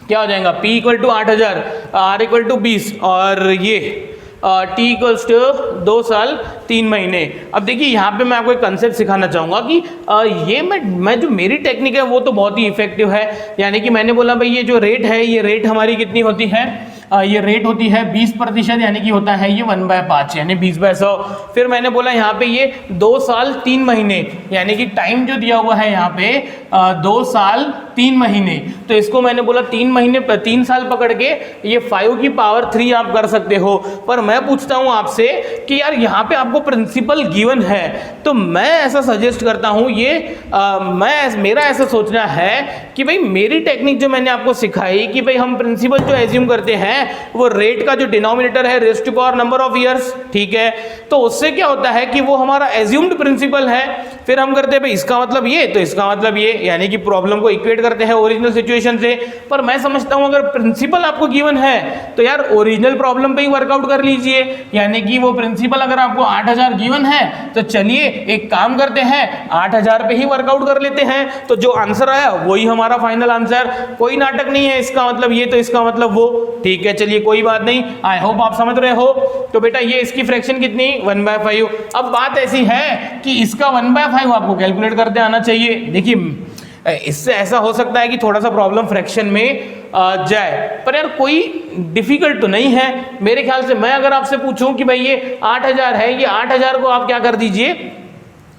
क्या हो जाएगा, P equal to 8000, R equal to 20 और ये T इक्वल्स टू 2 साल 3 महीने। अब देखिए यहाँ पे मैं आपको एक कंसेप्ट सिखाना चाहूँगा कि ये मैं जो मेरी टेक्निक है वो तो बहुत ही इफेक्टिव है। यानी कि मैंने बोला भाई ये जो रेट है, ये रेट हमारी कितनी होती है, ये रेट होती है 20%, यानी कि होता है ये 1/5 यानी 20/100। फिर मैंने बोला यहाँ पे ये 2 साल 3 महीने, यानी कि टाइम जो दिया हुआ है यहाँ पे 2 साल 3 महीने, तो इसको मैंने बोला 3 महीने 3 साल पकड़ के ये 5 की पावर 3 आप कर सकते हो। पर मैं पूछता हूँ आपसे कि यार यहाँ पे आपको प्रिंसिपल गिवन है, तो मैं ऐसा सजेस्ट करता हूँ मेरा ऐसा सोचना है कि भाई मेरी टेक्निक जो मैंने आपको सिखाई कि भाई हम प्रिंसिपल जो एज्यूम करते हैं वो रेट का जो डिनोमिनेटर है raise to power number of years, ठीक है, तो उससे क्या होता है कि वो हमारा एज्यूम्ड प्रिंसिपल है। फिर हम करते हैं भाई इसका मतलब ये, तो इसका मतलब ये, यानी कि प्रॉब्लम को इक्वेट करते हैं ओरिजिनल सिचुएशन से। पर मैं समझता हूं अगर प्रिंसिपल आपको गिवन है तो यार ओरिजिनल प्रॉब्लम पे ही वर्कआउट कर लीजिए। यानी कि वो प्रिंसिपल अगर आपको 8000 गिवन है तो चलिए एक काम करते हैं 8000 पे ही वर्कआउट कर लेते हैं, तो जो आंसर आया वही हमारा फाइनल आंसर। कोई नाटक नहीं है, इसका मतलब ये तो इसका मतलब वो, ठीक है। चलिए कोई बात नहीं, आई होप आप समझ रहे हो। तो बेटा ये इसकी फ्रैक्शन कितनी, 1/5। अब बात ऐसी है कि इसका 1/5 आपको कैलकुलेट करते आना चाहिए। देखिए इससे ऐसा हो सकता है कि थोड़ा सा प्रॉब्लम फ्रैक्शन में जाए, पर यार कोई डिफिकल्ट तो नहीं है मेरे ख्याल से। मैं अगर आपसे पूछूं कि भाई ये 8000 है, ये 8000 को आप क्या कर दीजिए,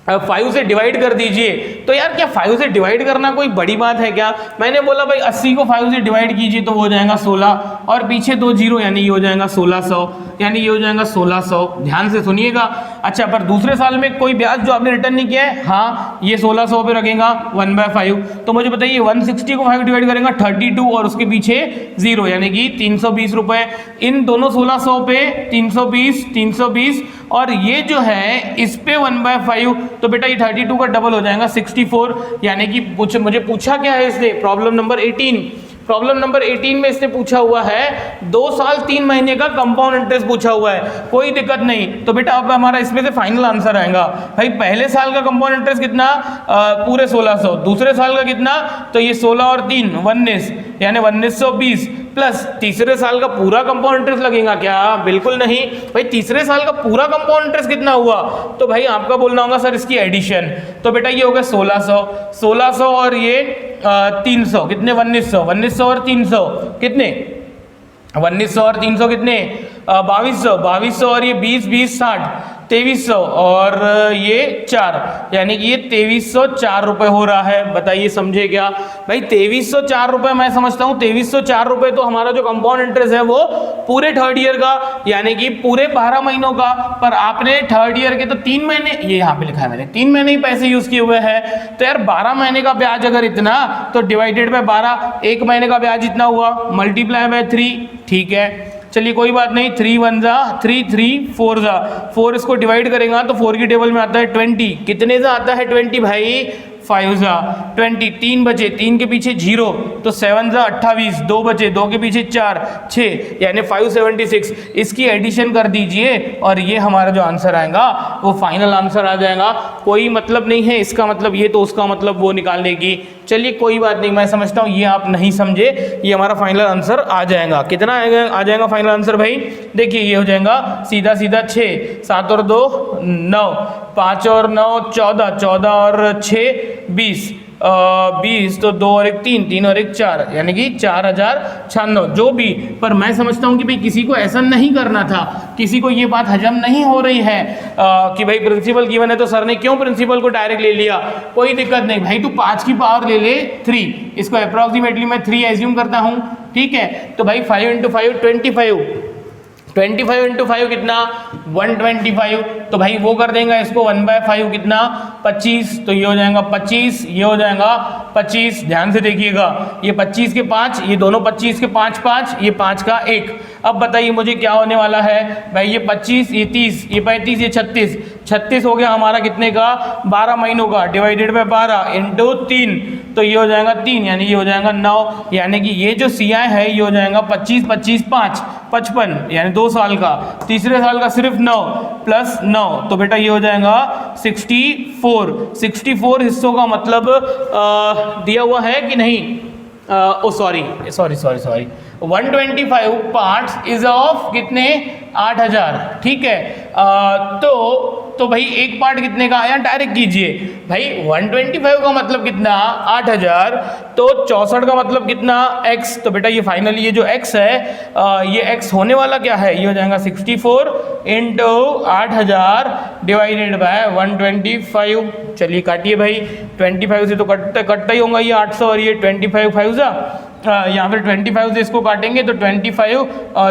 5 से डिवाइड कर दीजिए। तो यार क्या 5 से डिवाइड करना कोई बड़ी बात है क्या? मैंने बोला भाई 80 को 5 से डिवाइड कीजिए तो हो जाएगा 16 और पीछे 2 जीरो, यानी ये हो जाएगा 1600, यानी ये हो जाएगा 1600। ध्यान से सुनिएगा। अच्छा, पर दूसरे साल में कोई ब्याज जो आपने रिटर्न नहीं किया है, हाँ ये 1600 पे रखेगा 1/5। तो मुझे बताइए 160 को 5 डिवाइड करेगा 32 और उसके पीछे 0, यानी कि 320 रुपए। इन दोनों 1600 पे 320 और ये जो है इस पे 1/5, तो बेटा ये 32 का डबल हो जाएगा 64। यानी कि मुझे पूछा क्या है इसने, प्रॉब्लम नंबर 18। प्रॉब्लम नंबर 18 में इसने पूछा हुआ है 2 साल 3 महीने का कंपाउंड इंटरेस्ट पूछा हुआ है। कोई दिक्कत नहीं, तो बेटा अब हमारा इसमें से फाइनल आंसर आएगा भाई पहले साल का कंपाउंड इंटरेस्ट कितना, पूरे 1600, दूसरे साल का कितना, तो ये 16 और 3 19, यानी 1920 प्लस तीसरे साल का पूरा कंपाउंड इंटरेस्ट लगेगा क्या? बिल्कुल नहीं भाई, तीसरे साल का पूरा कंपाउंड इंटरेस्ट कितना हुआ, तो भाई आपका बोलना होगा सर इसकी एडिशन। तो बेटा ये हो गया 1600 और ये 300 कितने, 1900 और 300 कितने, 1900 और 300 कितने, 2200 और ये 20 60 2300 और ये 4, यानी कि ये 2304 रुपए हो रहा है। बताइए समझे क्या भाई? 2304 रुपए मैं समझता हूँ 2304 रुपए तो हमारा जो कंपाउंड इंटरेस्ट है वो पूरे थर्ड ईयर का, यानी कि पूरे 12 महीनों का। पर आपने थर्ड ईयर के तो 3 महीने, ये यहाँ पे लिखा है मैंने 3 महीने ही पैसे यूज किए हुए हैं। तो यार 12 महीने का ब्याज अगर इतना, तो डिवाइडेड बाय 12, 1 महीने का ब्याज इतना हुआ, मल्टीप्लाई बाय 3, ठीक है। चलिए कोई बात नहीं, 3 1 जा 3 3 4 जा 4, इसको डिवाइड करेगा तो 4 की टेबल में आता है 20। कितने से आता है 20 भाई? 5 जा 20, 3 बचे, 3 के पीछे 0, तो 7 जा 28, 2 बचे, 2 के पीछे 4 6, यानी 576। इसकी एडिशन कर दीजिए और ये हमारा जो आंसर आएगा वो फाइनल आंसर आ जाएगा। कोई मतलब नहीं है इसका मतलब ये तो उसका मतलब वो निकालने की। चलिए कोई बात नहीं, मैं समझता हूँ ये आप नहीं समझे, ये हमारा फाइनल आंसर आ जाएगा। कितना आ जाएगा फाइनल आंसर भाई? देखिए ये हो जाएगा सीधा 6, 7 और 2 9, 5 और 9 14, 14 और 6 20, 20 तो 2 और 1 3 और 1 4, यानी कि 4096 जो भी। पर मैं समझता हूँ कि भाई किसी को ऐसा नहीं करना था, किसी को ये बात हजम नहीं हो रही है कि भाई प्रिंसिपल गिवन है तो सर ने क्यों प्रिंसिपल को डायरेक्ट ले लिया। कोई दिक्कत नहीं भाई, तू 5 की पावर ले ले 3, इसको अप्रॉक्सीमेटली मैं 3 एज्यूम करता हूँ, ठीक है। तो भाई 5 × 5 25 × 5 कितना, 125। तो भाई वो कर देंगे इसको 1/5 कितना, 25, तो ये हो जाएगा 25, ये हो जाएगा 25। ध्यान से देखिएगा, ये 25 के 5, ये दोनों 25 के 5 5, ये 5 का 1। अब बताइए मुझे क्या होने वाला है भाई? ये 25, ये 30, ये 35, ये 36, 36 हो गया हमारा कितने का, 12 महीनों का, डिवाइडेड बाय 12 इंटू 3, तो ये हो जाएगा 3, यानी ये हो जाएगा 9, यानी कि ये जो CI है ये हो जाएगा 25 25 5 55, यानी 2 साल का, तीसरे साल का सिर्फ 9 प्लस 9, तो बेटा ये हो जाएगा 64 हिस्सों का मतलब दिया हुआ है कि नहीं, ओ सॉरी 125 पार्ट्स इज ऑफ कितने, 8000, ठीक है। तो भाई एक पार्ट कितने का आया, डायरेक्ट कीजिए भाई, 125 का मतलब कितना 8000, तो 64 का मतलब कितना x, तो बेटा ये फाइनली ये जो x है ये x होने वाला क्या है, ये हो जाएगा 64 इंटू 8000 डिवाइडेड बाय 125। चलिए काटिए भाई, 25 से तो कटता ही होगा ये 800, और ये 25 5 यहाँ पर 25 से इसको काटेंगे तो 25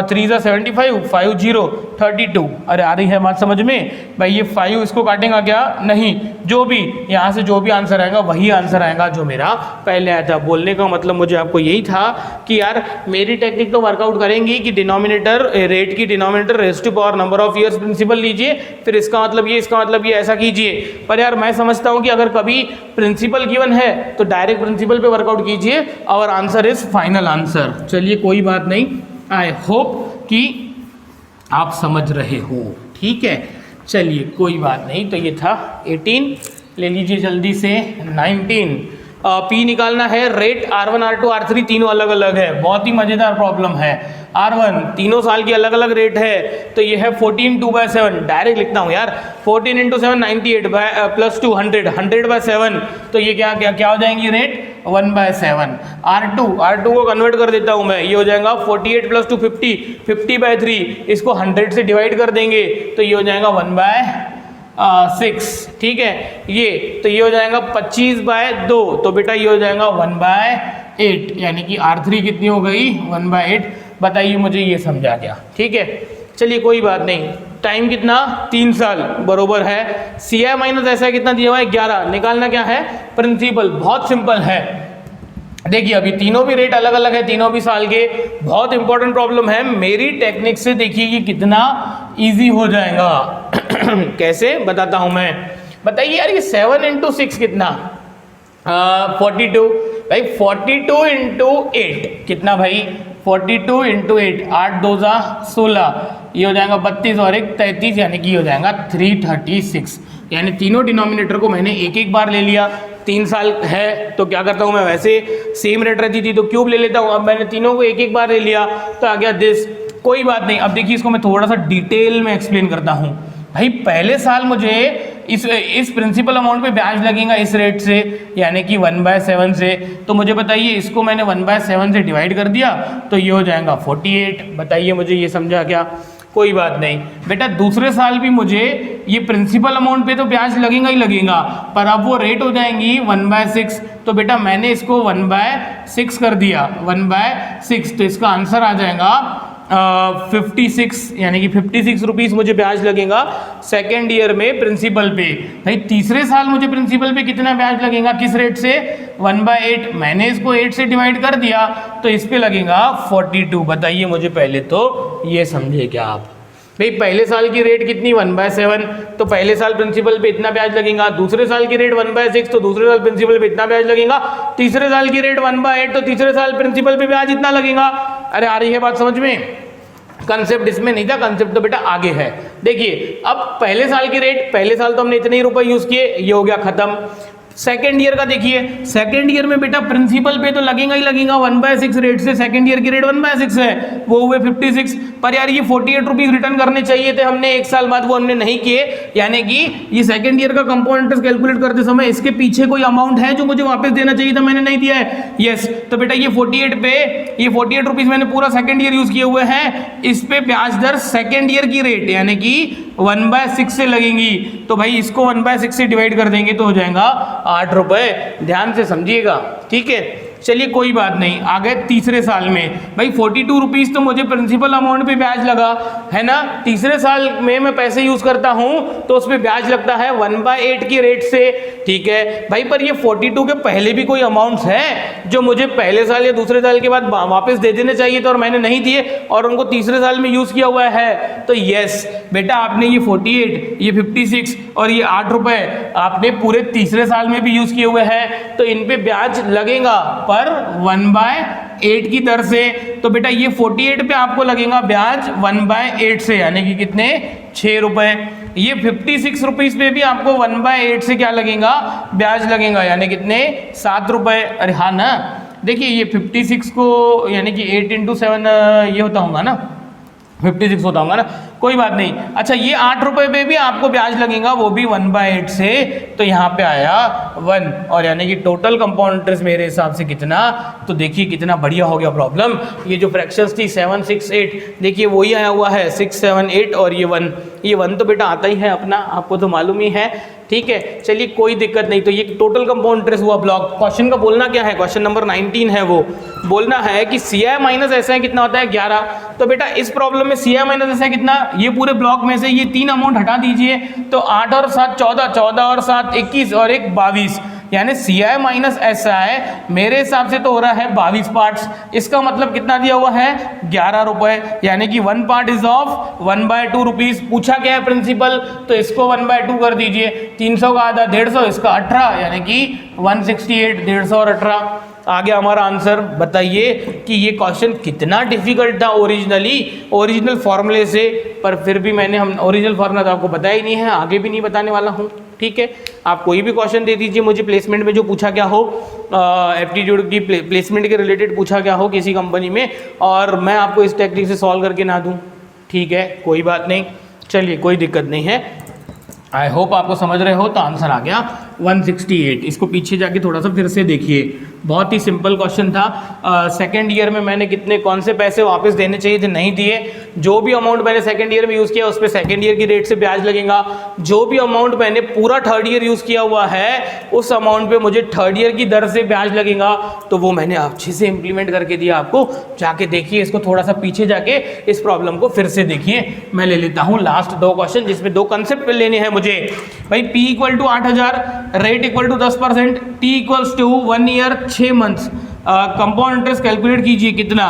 3 75 5 0 32। अरे आ रही है बात समझ में भाई, ये 5 इसको काटेगा क्या, नहीं, जो भी यहाँ से जो भी आंसर आएगा वही आंसर आएगा जो मेरा पहले आया था। बोलने का मतलब मुझे आपको यही था कि यार मेरी टेक्निक तो वर्कआउट करेंगी कि डिनोमिनेटर रेट की denominator raise to power number of years principal लीजिए, फिर इसका मतलब ये, इसका मतलब ये, ऐसा कीजिए। पर यार मैं समझता हूँ कि अगर कभी प्रिंसिपल गिवन है तो डायरेक्ट प्रिंसिपल पे वर्कआउट कीजिए और आंसर इज फाइनल आंसर। चलिए कोई बात नहीं, आई होप कि आप समझ रहे हो, ठीक है। चलिए कोई बात नहीं, तो ये था 18, ले लीजिए जल्दी से 19। P निकालना है, रेट R1 R2 R3 तीनों अलग अलग है, बहुत ही मज़ेदार प्रॉब्लम है। R1 तीनों साल की अलग अलग रेट है, तो ये है 14 2/7, डायरेक्ट लिखता हूँ यार, 14 × 7 98 प्लस 2 100/7, तो ये क्या हो जाएंगी रेट 1/7। R2 को कन्वर्ट कर देता हूँ मैं, ये हो जाएगा 48 + 2 50 50/3, इसको 100 से डिवाइड कर देंगे तो ये हो जाएगा 1/6, ठीक है। ये तो ये हो जाएगा 25/2, तो बेटा ये हो जाएगा 1/8, यानी कि R3 कितनी हो गई 1/8। बताइए मुझे ये समझा क्या, ठीक है। चलिए कोई बात नहीं, टाइम कितना 3 साल बरोबर है, CI माइनस ऐसा कितना दिया हुआ है 11, निकालना क्या है प्रिंसिपल, बहुत सिंपल है। देखिए अभी तीनों भी रेट अलग अलग है, तीनों भी साल के, बहुत इंपॉर्टेंट प्रॉब्लम है, मेरी टेक्निक से देखिए कि कितना इजी हो जाएगा। कैसे बताता हूं मैं, बताइए यार ये 7 × 6 कितना, 42 भाई, 42 × 8 कितना भाई, 42 × 8, 8 2 16, ये हो जाएगा 32 और 1 33, यानी कि हो जाएगा 336। यानी तीनों डिनोमिनेटर को मैंने एक एक बार ले लिया, 3 साल है तो क्या करता हूँ मैं, वैसे सेम रेट रहती थी तो क्यूब ले लेता हूँ, अब मैंने तीनों को एक एक बार ले लिया तो आ गया दिस। कोई बात नहीं, अब देखिए इसको मैं थोड़ा सा डिटेल में एक्सप्लेन करता हूँ। भाई पहले साल मुझे इस प्रिंसिपल अमाउंट पे ब्याज लगेगा इस रेट से, यानी कि 1/7 से, तो मुझे बताइए इसको मैंने 1/7 से डिवाइड कर दिया तो ये हो जाएगा 48। बताइए मुझे ये समझा क्या, कोई बात नहीं बेटा, दूसरे साल भी मुझे ये प्रिंसिपल अमाउंट पे तो ब्याज लगेगा ही लगेगा, पर अब वो रेट हो जाएंगी 1/6, तो बेटा मैंने इसको 1/6 कर दिया, 1/6, तो इसका आंसर आ जाएगा 56, यानी कि 56 रुपीज़ मुझे ब्याज लगेगा सेकेंड ईयर में प्रिंसिपल पे। भाई तीसरे साल मुझे प्रिंसिपल पे कितना ब्याज लगेगा, किस रेट से 1/8, मैंने इसको 8 से डिवाइड कर दिया तो इस पे लगेगा 42। बताइए मुझे पहले तो ये समझे क्या आप, भाई पहले साल की रेट कितनी 1/7, तो पहले साल प्रिंसिपल पे इतना ब्याज लगेगा, दूसरे साल की रेट 1/6 तो दूसरे साल प्रिंसिपल पे इतना ब्याज लगेगा, तीसरे साल की रेट 1/8 तो तीसरे साल प्रिंसिपल पे ब्याज इतना लगेगा। अरे आ रही है बात समझ में, कंसेप्ट इसमें नहीं था, कंसेप्ट तो बेटा आगे है। देखिए अब पहले साल की रेट, पहले साल तो हमने इतने ही रुपए यूज किए, ये हो गया खत्म। सेकेंड ईयर का देखिए, सेकेंड ईयर में बेटा प्रिंसिपल पे तो लगेगा ही लगेगा 1/6 रेट से, सेकेंड ईयर की रेट 1/6 है, वो हुए 56। पर यार ये 48 रुपीज रिटर्न करने चाहिए थे हमने 1 साल बाद, वो हमने नहीं किए, यानी कि ये सेकेंड ईयर का कंपाउंड इंटरेस्ट कैलकुलेट करते समय इसके पीछे कोई अमाउंट है जो मुझे वापस देना चाहिए था, मैंने नहीं दिया है। यस, तो बेटा ये 48 पे, ये 48 रुपीज मैंने पूरा सेकेंड ईयर यूज किए हुए हैं, इस पे ब्याज दर सेकेंड ईयर की रेट यानी कि 1/6 से लगेंगी, तो भाई इसको 1/6 से डिवाइड कर देंगे तो हो जाएगा 8 रुपए, ध्यान से समझिएगा, ठीक है। चलिए कोई बात नहीं, आ गए तीसरे साल में। भाई 42 रुपीज़ तो मुझे प्रिंसिपल अमाउंट पे ब्याज लगा है ना। तीसरे साल में मैं पैसे यूज़ करता हूँ तो उस पर ब्याज लगता है 1/8 की रेट से, ठीक है भाई। पर ये 42 के पहले भी कोई अमाउंट्स हैं जो मुझे पहले साल या दूसरे साल के बाद वापस दे देने चाहिए थे और मैंने नहीं दिए और उनको तीसरे साल में यूज़ किया हुआ है। तो यस बेटा, आपने ये 48, ये 56 और ये 8 रुपये आपने पूरे तीसरे साल में भी यूज़ किए हुए हैं, तो इन पे ब्याज लगेगा पर 1/8 की दर से। तो बेटा ये 48 पे आपको लगेगा ब्याज 1/8 से, यानी कि कितने, 6 रुपये। ये 56 रुपीज़ पे भी आपको 1/8 से क्या लगेगा, ब्याज लगेगा, यानी कितने, 7 रुपये। अरे हाँ ना, देखिए ये 56 को यानी कि 8 × 7 ये होता होगा ना, 56 होता होगा ना, कोई बात नहीं। अच्छा ये 8 रुपये पे भी आपको ब्याज लगेगा, वो भी 1/8 से, तो यहाँ पे आया 1, और यानी कि टोटल कंपाउंड इंटरेस्ट मेरे हिसाब से कितना, तो देखिए कितना बढ़िया हो गया प्रॉब्लम। ये जो फ्रैक्शंस थी 7, 6, 8, देखिए वही आया हुआ है 6, 7, 8 और ये 1। ये 1 तो बेटा आता ही है अपना, आपको तो मालूम ही है, ठीक है। चलिए कोई दिक्कत नहीं। तो ये टोटल कंपाउंड इंटरेस्ट हुआ ब्लॉक। क्वेश्चन का बोलना क्या है, क्वेश्चन नंबर 19 है, वो बोलना है कि CI माइनस SI कितना होता है, 11। तो बेटा इस प्रॉब्लम में CI माइनस SI कितना, ये पूरे ब्लॉक में से ये 3 अमाउंट हटा दीजिए, तो 8 और 7 14, 14 और 7 21 और 1 22, यानी CI माइनस SI मेरे हिसाब से तो हो रहा है 22 पार्ट्स। इसका मतलब कितना दिया हुआ है, 11 रुपए, यानी कि 1 पार्ट इज ऑफ 1/2 रुपीज। पूछा क्या है प्रिंसिपल, तो इसको 1/2 कर दीजिए, 300 का आधा 150, इसका 18, यानी कि 168, 150 और 18 आ गया हमारा आंसर। बताइए कि ये क्वेश्चन कितना डिफिकल्ट था ओरिजिनल फॉर्मूले से, पर फिर भी मैंने हम ओरिजिनल फार्मूला तो आपको बताया ही नहीं है, आगे भी नहीं बताने वाला हूँ, ठीक है। आप कोई भी क्वेश्चन दे दीजिए मुझे प्लेसमेंट में, जो पूछा क्या हो, एप्टीट्यूड की प्लेसमेंट के रिलेटेड पूछा क्या हो किसी कंपनी में, और मैं आपको इस टेक्निक से सॉल्व करके ना दूँ, ठीक है, कोई बात नहीं। चलिए कोई दिक्कत नहीं है, आई होप आपको समझ रहे हो। तो आंसर आ गया 168। इसको पीछे जाके थोड़ा सा फिर से देखिए, बहुत ही सिंपल क्वेश्चन था। सेकेंड ईयर में मैंने कौन से पैसे वापस देने चाहिए थे, नहीं दिए। जो भी अमाउंट मैंने सेकेंड ईयर में यूज़ किया उस पर सेकेंड ईयर की रेट से ब्याज लगेगा। जो भी अमाउंट मैंने पूरा थर्ड ईयर यूज़ किया हुआ है उस अमाउंट पे मुझे थर्ड ईयर की दर से ब्याज लगेगा। तो वो मैंने अच्छे से इंप्लीमेंट करके दिया आपको, जाके देखिए इसको, थोड़ा सा पीछे जाके इस प्रॉब्लम को फिर से देखिए। मैं ले लेता हूँ लास्ट 2 क्वेश्चन, जिसमें 2 कंसेप्ट लेने हैं मुझे। भाई P = 8000, rate equal to 10%, T = 1 year 6 months. Compound interest calculate कीजिए कितना,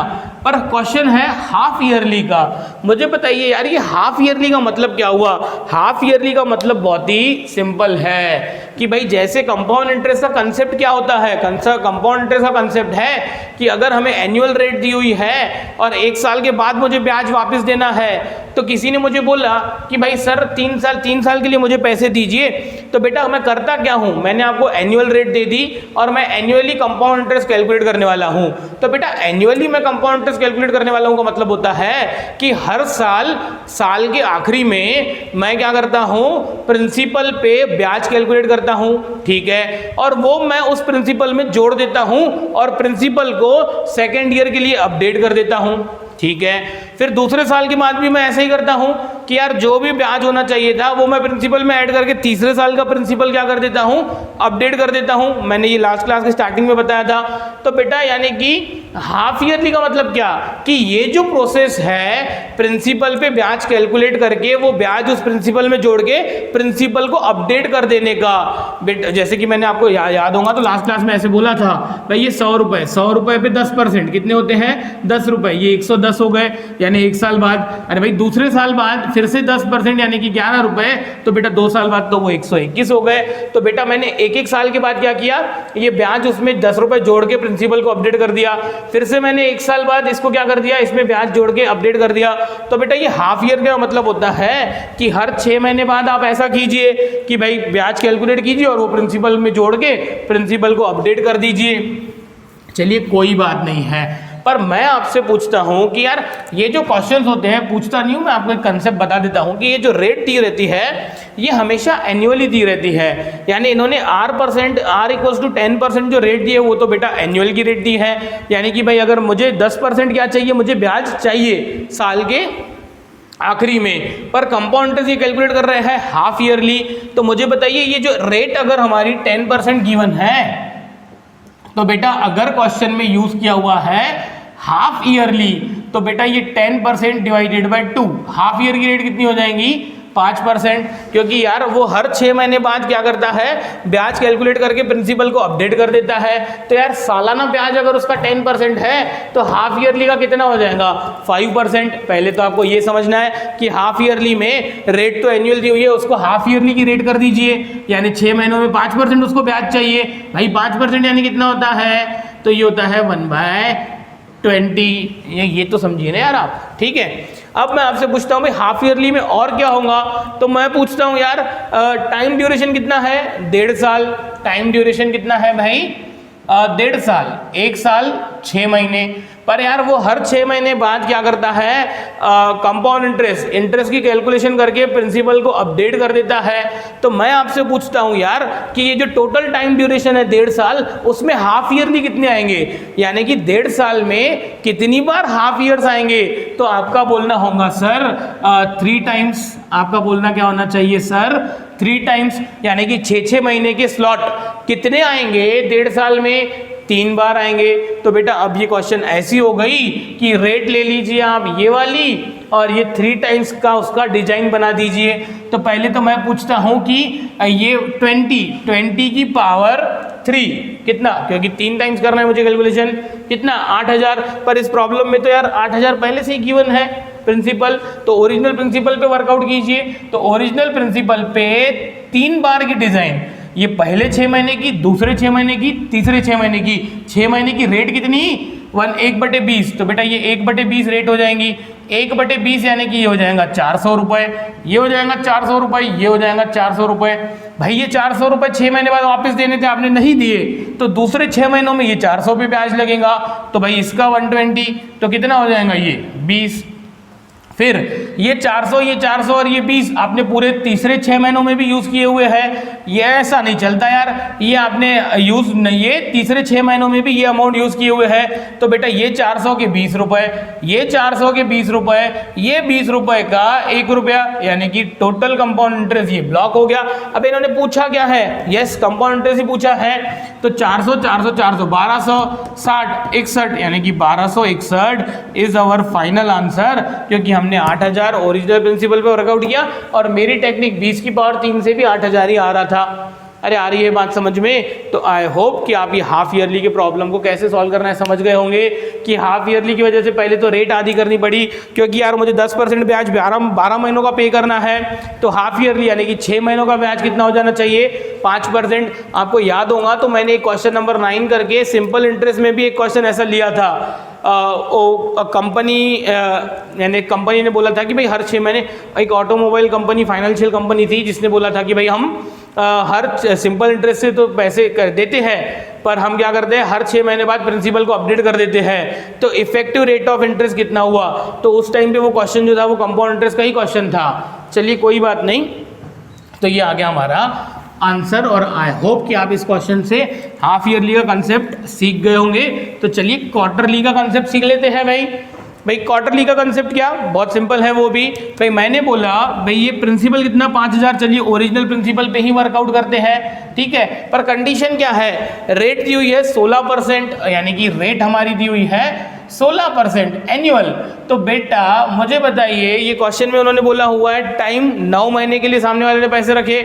पर क्वेश्चन है हाफ ईयरली का। मुझे बताइए यार ये हाफ ईयरली का मतलब क्या हुआ। हाफ ईयरली का मतलब बहुत ही सिंपल है कि भाई जैसे कंपाउंड इंटरेस्ट का कंसेप्ट क्या होता है, कंपाउंड इंटरेस्ट का कंसेप्ट है कि अगर हमें एनुअल रेट दी हुई है और 1 साल के बाद मुझे ब्याज वापस देना है, तो किसी ने मुझे बोला कि भाई सर 3 साल के लिए मुझे पैसे दीजिए, तो बेटा मैं करता क्या हूँ, मैंने आपको एनुअल रेट दे दी और मैं एनुअली कंपाउंड इंटरेस्ट कैलकुलेट करने वाला हूँ। तो बेटा एनुअली मैं कंपाउंड इंटरेस्ट कैलकुलेट करने वाला हूँ का मतलब होता है कि हर साल के आखिरी में मैं क्या करता हूँ, प्रिंसिपल पे ब्याज कैलकुलेट करता हूँ, ठीक है, और वो मैं उस प्रिंसिपल में जोड़ देता हूँ और प्रिंसिपल को सेकेंड ईयर के लिए अपडेट कर देता हूँ, ठीक है। फिर दूसरे साल के बाद भी मैं ऐसे ही करता हूं कि यार जो भी ब्याज होना चाहिए था वो मैं प्रिंसिपल में ऐड करके तीसरे साल का प्रिंसिपल क्या कर देता हूं, अपडेट कर देता हूं। मैंने ये लास्ट क्लास के स्टार्टिंग में बताया था। तो बेटा यानी कि हाफ ईयरली का मतलब क्या, कि ये जो प्रोसेस है प्रिंसिपल पे ब्याज कैलकुलेट करके वो ब्याज उस प्रिंसिपल में जोड़ के प्रिंसिपल को अपडेट कर देने का। बेटा जैसे कि मैंने आपको याद होगा तो लास्ट क्लास में ऐसे बोला था, भाई ये 100 रुपए पे 10% कितने होते हैं, 10 रुपए, ये 110 हो गए, यानी 1 साल बाद। अरे भाई दूसरे साल बाद फिर से 10% यानी कि 11 रुपए, तो बेटा 2 साल बाद तो वो 121 हो गए। तो बेटा मैंने एक साल के बाद क्या किया, ये ब्याज उसमें 10 रुपए जोड़ के प्रिंसिपल को अपडेट कर दिया। फिर से मैंने 1 साल बाद इसको क्या कर दिया, इसमें ब्याज जोड़ के अपडेट कर दिया। तो बेटा ये हाफ ईयर का मतलब होता है कि हर 6 महीने बाद आप ऐसा कीजिए कि भाई ब्याज कैलकुलेट कीजिए और वो प्रिंसिपल में जोड़ के प्रिंसिपल को अपडेट कर दीजिए। चलिए कोई बात नहीं है, पर मैं आपसे पूछता हूं कि यार ये जो क्वेश्चंस होते हैं, पूछता नहीं हूं मैं, आपको एक कंसेप्ट बता देता हूं कि ये जो रेट दी रहती है ये हमेशा एनुअली दी रहती है। यानी इन्होंने R = 10% जो रेट दी है वो तो बेटा एनुअल की रेट दी है। यानी कि भाई अगर मुझे 10% क्या चाहिए, मुझे ब्याज चाहिए साल के आखिरी में, पर कंपाउंड इंटरेस्ट ये कैलकुलेट कर रहे हैं हाफ ईयरली। तो मुझे बताइए ये जो रेट अगर हमारी 10% गिवन है तो बेटा अगर क्वेश्चन में यूज किया हुआ है हाफ ईयरली, तो बेटा ये 10% डिवाइडेड बाय 2, हाफ ईयर की रेट कितनी हो जाएंगी 5%, क्योंकि यार वो हर 6 महीने बाद क्या करता है, ब्याज कैलकुलेट करके प्रिंसिपल को अपडेट कर देता है। तो यार सालाना ब्याज अगर उसका 10% है तो हाफ ईयरली का कितना हो जाएगा 5%। पहले तो आपको ये समझना है कि हाफ ईयरली में रेट तो एनुअल दी हुई है, उसको हाफ ईयरली की रेट कर दीजिए, यानी 6 महीनों में 5% उसको ब्याज चाहिए। भाई 5% यानी कितना होता है, तो ये होता है 1/20। ये तो समझिए ना यार आप, ठीक है। अब मैं आपसे पूछता हूँ भाई हाफ ईयरली में और क्या होगा, तो मैं पूछता हूँ यार टाइम ड्यूरेशन कितना है, 1.5 साल। टाइम ड्यूरेशन कितना है भाई 1.5 साल, 1 साल 6 महीने। पर यार वो हर 6 महीने बाद क्या करता है, कंपाउंड इंटरेस्ट की कैलकुलेशन करके प्रिंसिपल को अपडेट कर देता है। तो मैं आपसे पूछता हूं यार कि ये जो टोटल टाइम ड्यूरेशन है 1.5 साल, उसमें हाफ ईयरली कितने आएंगे, यानी कि 1.5 साल में कितनी बार हाफ ईयर्स आएंगे। तो आपका बोलना होगा सर 3 टाइम्स। आपका बोलना क्या होना चाहिए सर 3 टाइम्स, यानी कि 6-6 महीने के स्लॉट कितने आएंगे 1.5 साल में, 3 बार आएंगे। तो बेटा अब ये क्वेश्चन ऐसी हो गई कि रेट ले लीजिए आप ये वाली और ये 3 टाइम्स का उसका डिजाइन बना दीजिए। तो पहले तो मैं पूछता हूं कि ये 20 की पावर 3 कितना, क्योंकि 3 टाइम्स करना है मुझे कैलकुलेशन, कितना 8000। पर इस प्रॉब्लम में तो यार 8000 पहले से ही गिवन है प्रिंसिपल, तो ओरिजिनल प्रिंसिपल पे वर्कआउट कीजिए। तो ओरिजिनल प्रिंसिपल पे 3 बार की डिजाइन, ये पहले 6 महीने की, दूसरे 6 महीने की, तीसरे 6 महीने की, 6 महीने की रेट कितनी 1/20। तो बेटा ये 1/20 रेट हो जाएंगी, 1/20 यानी कि ये हो जाएगा 400 रुपए, ये हो जाएगा 400 रुपए, ये हो जाएगा 400 रुपए। भाई ये 400 रुपए 6 महीने बाद वापस देने थे, आपने नहीं दिए, तो दूसरे 6 महीनों में ये 400 पे ब्याज लगेगा। तो भाई इसका 120, तो कितना हो जाएगा ये 20। फिर ये 400 और ये 20 आपने पूरे तीसरे 6 महीनों में भी यूज किए हुए हैं। ये ऐसा नहीं चलता यार, ये आपने यूज नहीं, ये तीसरे 6 महीनों में भी ये अमाउंट यूज किए हुए हैं। तो बेटा ये 400 के 20 रुपए, ये 400 के 20 रुपए, ये 20 रुपए का 1 रुपया, यानी कि टोटल कंपाउंड इंटरेस्ट ये ब्लॉक हो गया। अब इन्होंने पूछा क्या है, यस कंपाउंड इंटरेस्ट ही पूछा है। तो 400 400 400 1260 61, यानी कि 1261 इज अवर फाइनल आंसर, क्योंकि हमने 8000 ओरिजिनल प्रिंसिपल पे वर्कआउट किया और मेरी टेक्निक 20 की पावर 3 से भी 8000 ही आ रहा था। अरे आ रही है बात समझ में। तो आई होप कि आप ये हाफ ईयरली के प्रॉब्लम को कैसे सॉल्व करना है समझ गए होंगे कि हाफ ईयरली की वजह से पहले तो रेट आधी करनी पड़ी, क्योंकि यार मुझे 10% ब्याज 12 महीनों का पे करना है। तो हाफ ईयरली यानी कि 6 महीनों का ब्याज कितना हो जाना चाहिए 5%। आपको याद होगा तो मैंने एक क्वेश्चन नंबर 9 करके सिंपल इंटरेस्ट में भी एक क्वेश्चन ऐसा लिया था। कंपनी यानी कंपनी ने बोला था कि भाई हर 6 महीने, एक ऑटोमोबाइल कंपनी फाइनेंशियल कंपनी थी जिसने बोला था कि भाई हम हर सिंपल इंटरेस्ट से तो पैसे कर देते हैं, पर हम क्या करते हैं हर 6 महीने बाद प्रिंसिपल को अपडेट कर देते हैं। तो इफेक्टिव रेट ऑफ इंटरेस्ट कितना हुआ, तो उस टाइम पे वो क्वेश्चन जो था वो कंपाउंड इंटरेस्ट का ही क्वेश्चन था। चलिए कोई बात नहीं, तो ये आ गया हमारा आंसर। और आई होप कि आप इस क्वेश्चन से हाफ ईयरली का कंसेप्ट सीख गए होंगे। तो चलिए क्वार्टरली का कंसेप्ट सीख लेते हैं। भाई क्वार्टरली का कंसेप्ट क्या, बहुत सिंपल है वो भी। भाई मैंने बोला भाई ये प्रिंसिपल कितना 5000, चलिए ओरिजिनल प्रिंसिपल पे ही वर्कआउट करते हैं, ठीक है। पर कंडीशन क्या है, रेट दी हुई है 16%, यानी कि रेट हमारी दी हुई है 16% एनुअल। तो बेटा मुझे बताइए, ये क्वेश्चन में उन्होंने बोला हुआ है टाइम 9 महीने के लिए सामने वाले ने पैसे रखे,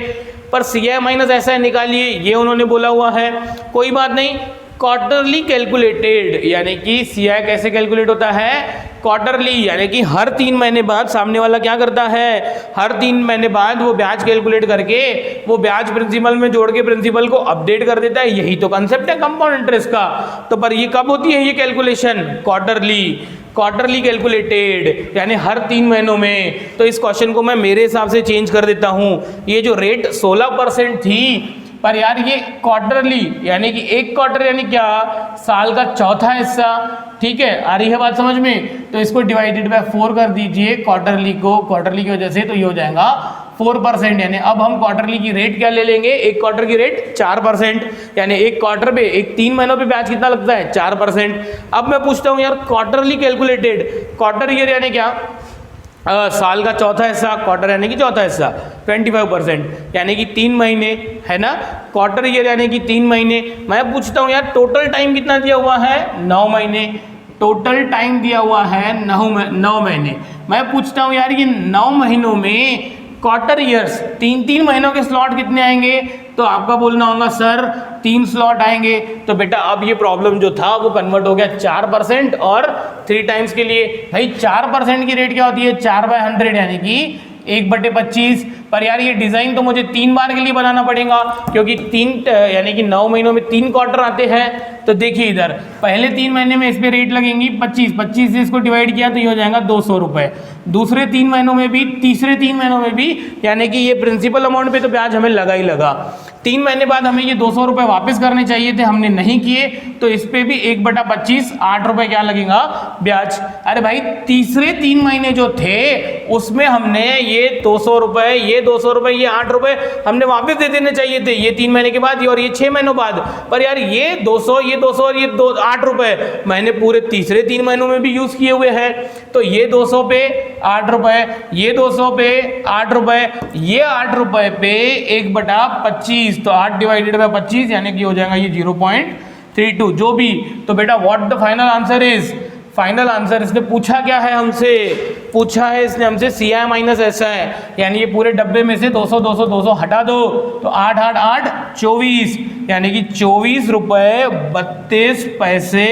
पर CI माइनस ऐसा निकालिए, ये उन्होंने बोला हुआ है। कोई बात नहीं, क्वार्टरली कैलकुलेटेड, यानी कि CI कैसे कैलकुलेट होता है क्वार्टरली, यानी कि हर 3 महीने बाद सामने वाला क्या करता है, हर 3 महीने बाद वो ब्याज कैलकुलेट करके वो ब्याज प्रिंसिपल में जोड़ के प्रिंसिपल को अपडेट कर देता है। यही तो कंसेप्ट है कंपाउंड इंटरेस्ट का। तो पर ये कब होती है ये कैलकुलेशन, क्वार्टरली कैलकुलेटेड, यानी हर 3 महीनों में। तो इस क्वेश्चन को मैं मेरे हिसाब से चेंज कर देता हूं। ये जो रेट 16% थी, पर यार ये क्वार्टरली, यानी कि एक क्वार्टर यानी क्या, साल का चौथा हिस्सा, ठीक है। आ रही है बात समझ में। तो इसको डिवाइडेड बाय 4 कर दीजिए क्वार्टरली को, क्वार्टरली की वजह से, तो ये हो जाएगा 4%। यानी अब हम क्वार्टरली की रेट क्या ले लेंगे, एक क्वार्टर की रेट 4%, यानी एक क्वार्टर पे, एक 3 महीनों पे ब्याज कितना लगता है 4%। अब मैं पूछता हूं यार क्वार्टरली कैलकुलेटेड, क्वार्टर ईयर यानी क्या, साल का चौथा हिस्सा, क्वार्टर यानी कि चौथा हिस्सा 25%, यानी कि 3 महीने है ना, क्वार्टर ईयर यानी कि 3 महीने। मैं पूछता हूँ यार टोटल टाइम कितना दिया हुआ है, 9 महीने, टोटल टाइम दिया हुआ है 9 महीने। मैं पूछता हूँ यार ये 9 महीनों में क्वार्टर ईयर्स 3-3 महीनों के स्लॉट कितने आएंगे, तो आपका बोलना होगा सर 3 स्लॉट आएंगे। तो बेटा अब ये प्रॉब्लम जो था वो कन्वर्ट हो गया 4% और 3 टाइम्स के लिए। भाई 4% की रेट क्या होती है, 4/100 यानी कि 1/25। पर यार ये डिज़ाइन तो मुझे 3 बार के लिए बनाना पड़ेगा, क्योंकि 3 यानी कि 9 महीनों में 3 क्वार्टर आते हैं। तो देखिए इधर पहले 3 महीने में इस पर रेट लगेंगी 25 से इसको डिवाइड किया तो ये हो जाएगा 200 रुपये। दूसरे 3 महीनों में भी, तीसरे 3 महीनों में भी, यानी कि ये प्रिंसिपल अमाउंट पे तो ब्याज हमें लगा ही लगा। 3 महीने बाद हमें ये 200 रुपये वापस करने चाहिए थे, हमने नहीं किए, तो इस पे भी 1/25 8 रुपये क्या लगेगा ब्याज। अरे भाई तीसरे 3 महीने जो थे उसमें हमने ये 200 रुपये, ये 200 रुपये, ये 8 रुपये हमने वापस दे देने चाहिए थे, ये 3 महीने के बाद और ये 6 महीनों बाद। पर यार ये 200, ये 200 और ये 8 रुपये मैंने पूरे तीसरे 3 महीनों में भी यूज़ किए हुए हैं। तो ये 200 पे 8 रुपये, ये 200 पे 8 रुपये, ये 8 रुपये पे 1/25, तो 8 डिवाइडेड बाय 25 यानी कि हो जाएगा ये 0.32 जो भी। तो बेटा what the final answer is, final answer इसने पूछा क्या है हमसे, पूछा है इसने हमसे CI माइनस SI, यानी ये पूरे डब्बे में से 200 200 200 हटा दो, तो 8 8 8 24, यानी कि 24 रुपये 32 पैसे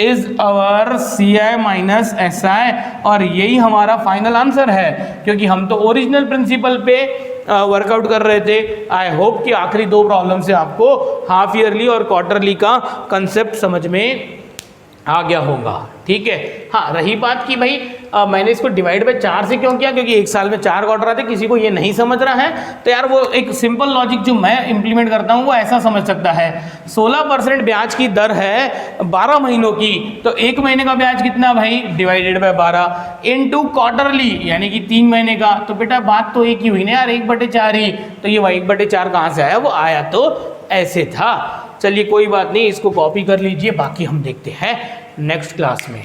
is our CI minus SI। और यही हमारा फाइनल आंसर है, क्योंकि हम तो ओरिजिनल प्रिंसिपल पे वर्कआउट कर रहे थे। आई होप कि आखिरी 2 प्रॉब्लम से आपको हाफ ईयरली और क्वार्टरली का कंसेप्ट समझ में आ गया होगा, ठीक है। हाँ रही बात कि भाई मैंने इसको डिवाइड बाय 4 से क्यों किया, क्योंकि एक साल में 4 क्वार्टर आते, किसी को ये नहीं समझ रहा है तो यार वो एक सिंपल लॉजिक जो मैं इंप्लीमेंट करता हूँ वो ऐसा समझ सकता है। 16% ब्याज की दर है 12 महीनों की, तो 1 महीने का ब्याज कितना भाई, डिवाइडेड बाय 12 इनटू क्वार्टरली यानी कि 3 महीने का। तो बेटा बात तो एक ही हुई ना यार, 1/4 ही, तो ये 1/4 कहाँ से आया, वो आया तो ऐसे था। चलिए कोई बात नहीं, इसको कॉपी कर लीजिए, बाकी हम देखते हैं नेक्स्ट क्लास में।